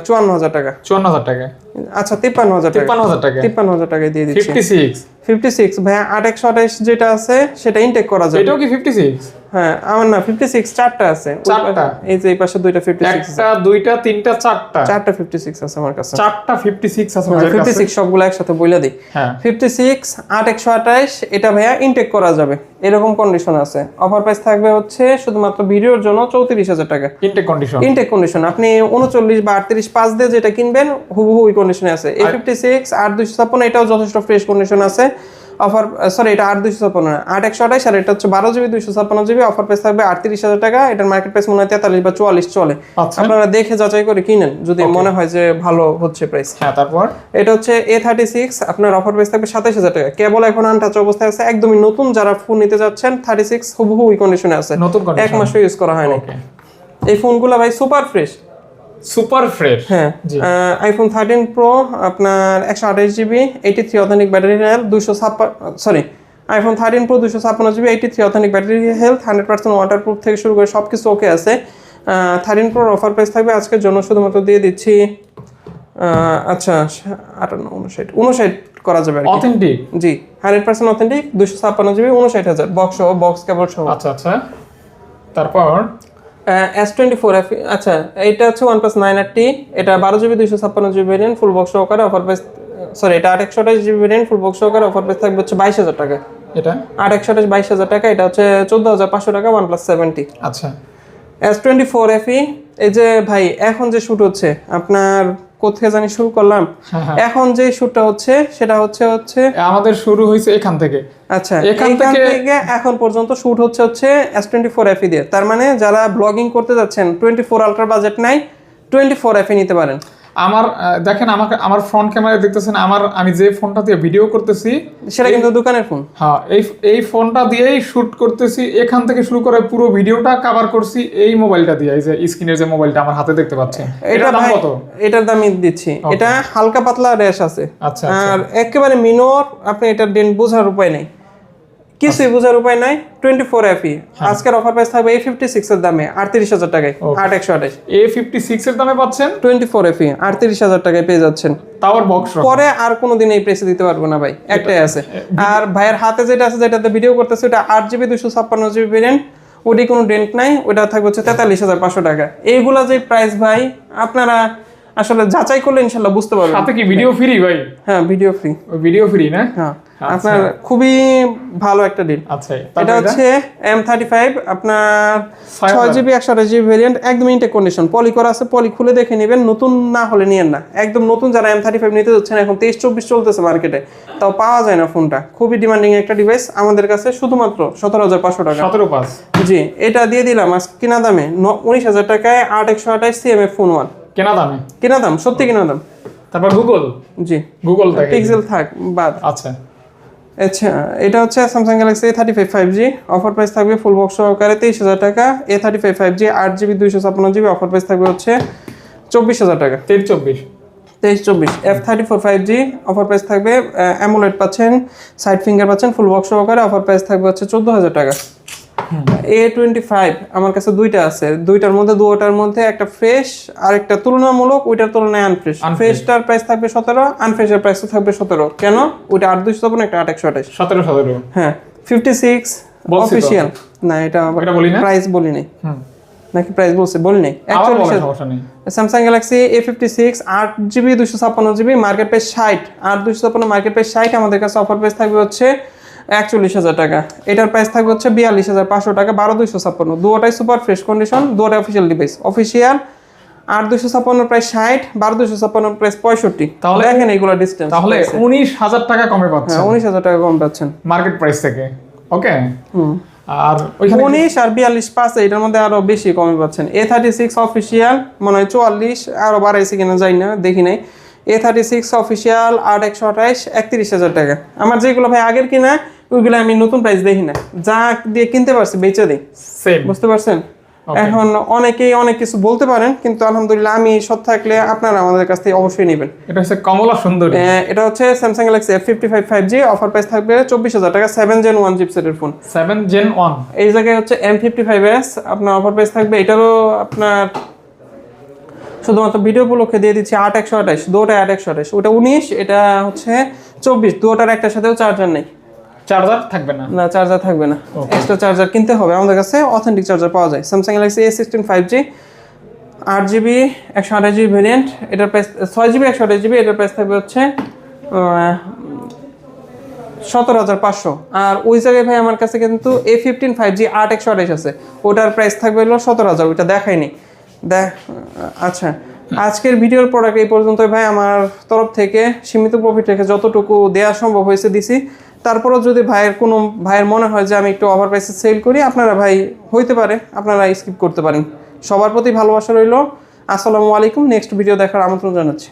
54,000 টাকা। 54,000 টাকা। আচ্ছা 53,000 টাকা। 53,000 টাকা। 53,000 টাকায় দিয়ে দিচ্ছি। 56 ভাইয়া 8128 যেটা আছে সেটা ইনটেক করা যাবে। এটাও কি 56? হ্যাঁ আমার না 56 চারটা আছে। চারটা? এই যে এই পাশে দুইটা 56 আছে। একটা দুইটা তিনটা চারটা। চারটা 56 আছে আমার কাছে। চারটা 56 আছে আমার কাছে। 56 সবগুলো একসাথে বইলা দিই। হ্যাঁ 56 8128 এটা ভাইয়া ইনটেক করা যাবে এরকম কন্ডিশন আছে। অফার প্রাইস থাকবে হচ্ছে শুধুমাত্র ভিডিওর জন্য 34,000 টাকা। Intact condition. ইনটেক কন্ডিশন আপনি 39 বা 38 5 দিয়ে যেটা কিনবেন হুবহু ওই কন্ডিশনে আছে। এই 56 8256 এটাও যথেষ্ট ফ্রেশ কন্ডিশন আছে। অফার সরি এটা 8256 না 8128 আর এটা হচ্ছে 12GB 256GB। অফার প্রাইস থাকবে 38,000 টাকা। এটার মার্কেট প্রাইস মনে হয় 43 বা 44 চলে। আচ্ছা। আপনারা দেখে যাচাই করে কিনেন যদি মনে হয় যে ভালো হচ্ছে প্রাইস। হ্যাঁ তারপর এটা হচ্ছে A36 আপনার অফার প্রাইস থাকবে 27,000 টাকা। কেবল এখন আনটাচ অবস্থায় আছে একদমই নতুন। যারা ফোন নিতে যাচ্ছেন 36 হুবহু ওই কন্ডিশনে আছে। নতুন কন্ডিশন। এক মাসও ইউজ করা হয়নি। ওকে এই ফোনগুলো ভাই সুপার ফ্রেশ। Super fresh. হ্যাঁ আইফোন 13 প্রো আপনার 128GB 83 authentic battery health 256 iPhone 13 pro 256GB 83 authentic battery health 100% waterproof থেকে শুরু করে সবকিছু ওকে আছে। 13 প্রোর অফার প্রাইস থাকবে আজকের জন্য শুধুমাত্র দিয়ে দিচ্ছি আচ্ছা 59 করা যাবে আর কি। অথেন্টিক? জি 100% অথেন্টিক 256GB 59,000 বক্স সহ বক্স কেবল সহ। আচ্ছা আচ্ছা তারপর S24 আচ্ছা এটা হচ্ছে OnePlus 9T এটা 12GB 256GB ভেরিয়েন্ট ফুল বক্স সহকারে অফার প্রাইস সরি এটা 828GB ভেরিয়েন্ট ফুল বক্স সহকারে অফার প্রাইস থাকবে হচ্ছে 22,000 টাকা। এটা 828 22,000 টাকা। এটা হচ্ছে 14,500 টাকা OnePlus 7T। আচ্ছা S24 FE এই যে ভাই এখন যে শুট হচ্ছে আপনার কোথায় জানি শুরু করলাম। এখন যে শুটটা হচ্ছে সেটা হচ্ছে আমাদের শুরু হয়েছে এখান থেকে। আচ্ছা এখান থেকে থেকে এখন পর্যন্ত শুট হচ্ছে S24 FE দিয়ে। তার মানে যারা ব্লগিং করতে যাচ্ছেন 24 আলট্রা বাজেট নাই 24 FE নিতে পারেন। আমার দেখেন আমাকে আমার ফ্রন্ট ক্যামেরায় দেখতেছেন আমি যে ফোনটা দিয়ে ভিডিও করতেছি সেটা কিন্তু দোকানের ফোন। হ্যাঁ এই ফোনটা দিয়েই শুট করতেছি। এখান থেকে শুরু করে পুরো ভিডিওটা কভার করছি এই মোবাইলটা দিয়ে। এই যে স্ক্রিনের যে মোবাইলটা আমার হাতে দেখতে পাচ্ছেন এটা দাম কত? এটার দামই দিচ্ছি। এটা হালকা পাতলা র্যাশ আছে। আচ্ছা আর একেবারে মিনোর আপনি এটার ডেন্ট বোঝার উপায় নেই কিছুই বোঝার উপায় নাই। 24 FE আজকের অফার প্রাইস থাকবে A56 এর দামে 38,000 টাকায় 8128। A56 এর দামে পাচ্ছেন 24 FE 38,000 টাকায় পেয়ে যাচ্ছেন। টাওয়ার বক্স পরে আর কোনোদিন এই প্রাইসে দিতে পারবো না ভাই একটাই আছে। আর ভাইয়ের হাতে যেটা আছে যেটাতে ভিডিও করতেছে ওটা 8GB 256GB ভেরিয়েন্ট ওটি কোনো ডেন্ট নাই ওটা থাকবে হচ্ছে 43,500 টাকা। এইগুলা যে প্রাইস ভাই আপনারা আসলে যাচাই করলে ইনশাআল্লাহ বুঝতে পারবেন। সাথে কি ভিডিও ফ্রি ভাই? হ্যাঁ ভিডিও ফ্রি। ভিডিও ফ্রি না? হ্যাঁ আপনার খুবই ভালো একটা ডিল। আচ্ছা এটা হচ্ছে M35 আপনার 6GB 128GB ভেরিয়েন্ট একদম ইনটেক কন্ডিশন পলি করা আছে। পলি খুলে দেখে নেবেন নতুন না হলে নিয়েন না। একদম নতুন যারা M35 নিতে যাচ্ছেন এখন 23-24 চলতেছে মার্কেটে তাও পাওয়া যায় না ফোনটা। খুবই ডিমান্ডিং একটা ডিভাইস আমাদের কাছে শুধুমাত্র 17,500 টাকা। 17,500 জি এটা দিয়ে দিলাম আজ কিনা দামে 19,000 টাকায় 8128 CMF ফোন 1 কিনা দাম সত্যি কিনা দাম। তারপর জি গুগল পিক্সেল থাক বাদ। আচ্ছা এটা হচ্ছে Samsung Galaxy A35 5G offer price থাকবে ফুল বক্স সহকারে 23,000 টাকা। A35 5G 8GB 256GB offer price থাকবে হচ্ছে 24,000 টাকা। 23-24 F34 5G অফার প্রাইস থাকবে অ্যামোলেড পাচ্ছেন সাইড ফিঙ্গার পাচ্ছেন ফুল বক্স সহকারে অফার প্রাইস থাকবে হচ্ছে 14,000 টাকা। A25 আমার কাছে দুইটা আছে দুইটার মধ্যে একটা ফ্রেশ আর একটা তুলনামূলক ওইটার তুলনায় আনফ্রেশ। ফ্রেশটার প্রাইস থাকবে 17 আনফ্রেশের প্রাইস থাকবে 17 কেন ওইটা 8,256 একটা 8,128 17 হ্যাঁ 56 অফিশিয়াল না এটা প্রাইস বলি নাই নাকি প্রাইস বলি নাই 41 Samsung Galaxy A56 8GB 256GB market price 60 8,256 market price 60 আমাদের কাছে অফার প্রাইস থাকবে হচ্ছে 41,000 টাকা। এটার প্রাইস থাকবে হচ্ছে 42,500 টাকা 12,256 দুটোটাই সুপার ফ্রেশ কন্ডিশন দুটোটাই official device official 8,256 price 60 12,256 price 65 তাহলে দেখেন এইগুলা ডিসটেন্স তাহলে 19,000 টাকা কমে পাচ্ছেন। হ্যাঁ 19,000 টাকা কম পাচ্ছেন মার্কেট প্রাইস থেকে। ওকে আর 19 আর 42 এটার মধ্যে আরো বেশি কমে পাচ্ছেন। A36 অফিশিয়াল মনে হয় 44 আরো বাড়াইছে কিনা জানি না দেখি নাই। A36 অফিশিয়াল 8,128 31,000 টাকা। আমার যেগুলো ভাই আগের কিনা ওইগুলো আমি নতুন প্রাইস দেখি না যা দিয়ে কিনতে পারছি বেচে দিই সেম বুঝতে পারছেন। এখন অনেকেই অনেক কিছু বলতে পারেন কিন্তু আলহামদুলিল্লাহ আমি সৎ থাকলে আপনারা আমাদের কাছ থেকে অবশ্যই নেবেন। এটা হচ্ছে কমলা সুন্দরী। এটা হচ্ছে Samsung Galaxy F55 5G offer price থাকবে 24,000 টাকা 7 Gen 1 চিপসেটের ফোন 7 Gen 1 এই জায়গায় হচ্ছে M55s আপনার অফার প্রাইস থাকবে এটারও আপনার শুধুমাত্র ভিডিও উপলক্ষে দিয়ে দিচ্ছি 8128, দুটোটাই 8128, ওটা 19, এটা হচ্ছে 24, দুটোটার একটার সাথেও চার্জার নেই, চার্জার থাকবে না? না চার্জার থাকবে না, এক্সট্রা চার্জার কিনতে হবে। আমাদের কাছে অথেন্টিক চার্জার পাওয়া যায়। Samsung Galaxy A16 5G 8GB 128GB variant, এটার প্রাইস 6GB 128GB, এটার প্রাইস থাকবে হচ্ছে 17,500। আর ওই জায়গায় ভাই আমার কাছে কিন্তু A15 5G 8 128 আছে, ওটার প্রাইস থাকবে হলো 17,000, ওইটা দেখাইনি। আচ্ছা, আজকের ভিডিওর প্রোডাক্ট এই পর্যন্তই ভাই। আমার তরফ থেকে সীমিত প্রফিট রেখে যতটুকু দেওয়া সম্ভব হয়েছে দিছি। তারপরও যদি ভাইয়ের মনে হয় যে আমি একটু ওভার প্রাইসে সেল করি, আপনারা ভাই হইতে পারে আপনারা স্কিপ করতে পারেন। সবার প্রতি ভালোবাসা রইল। আসসালামু আলাইকুম। নেক্সট ভিডিও দেখার আমন্ত্রণ জানাচ্ছি।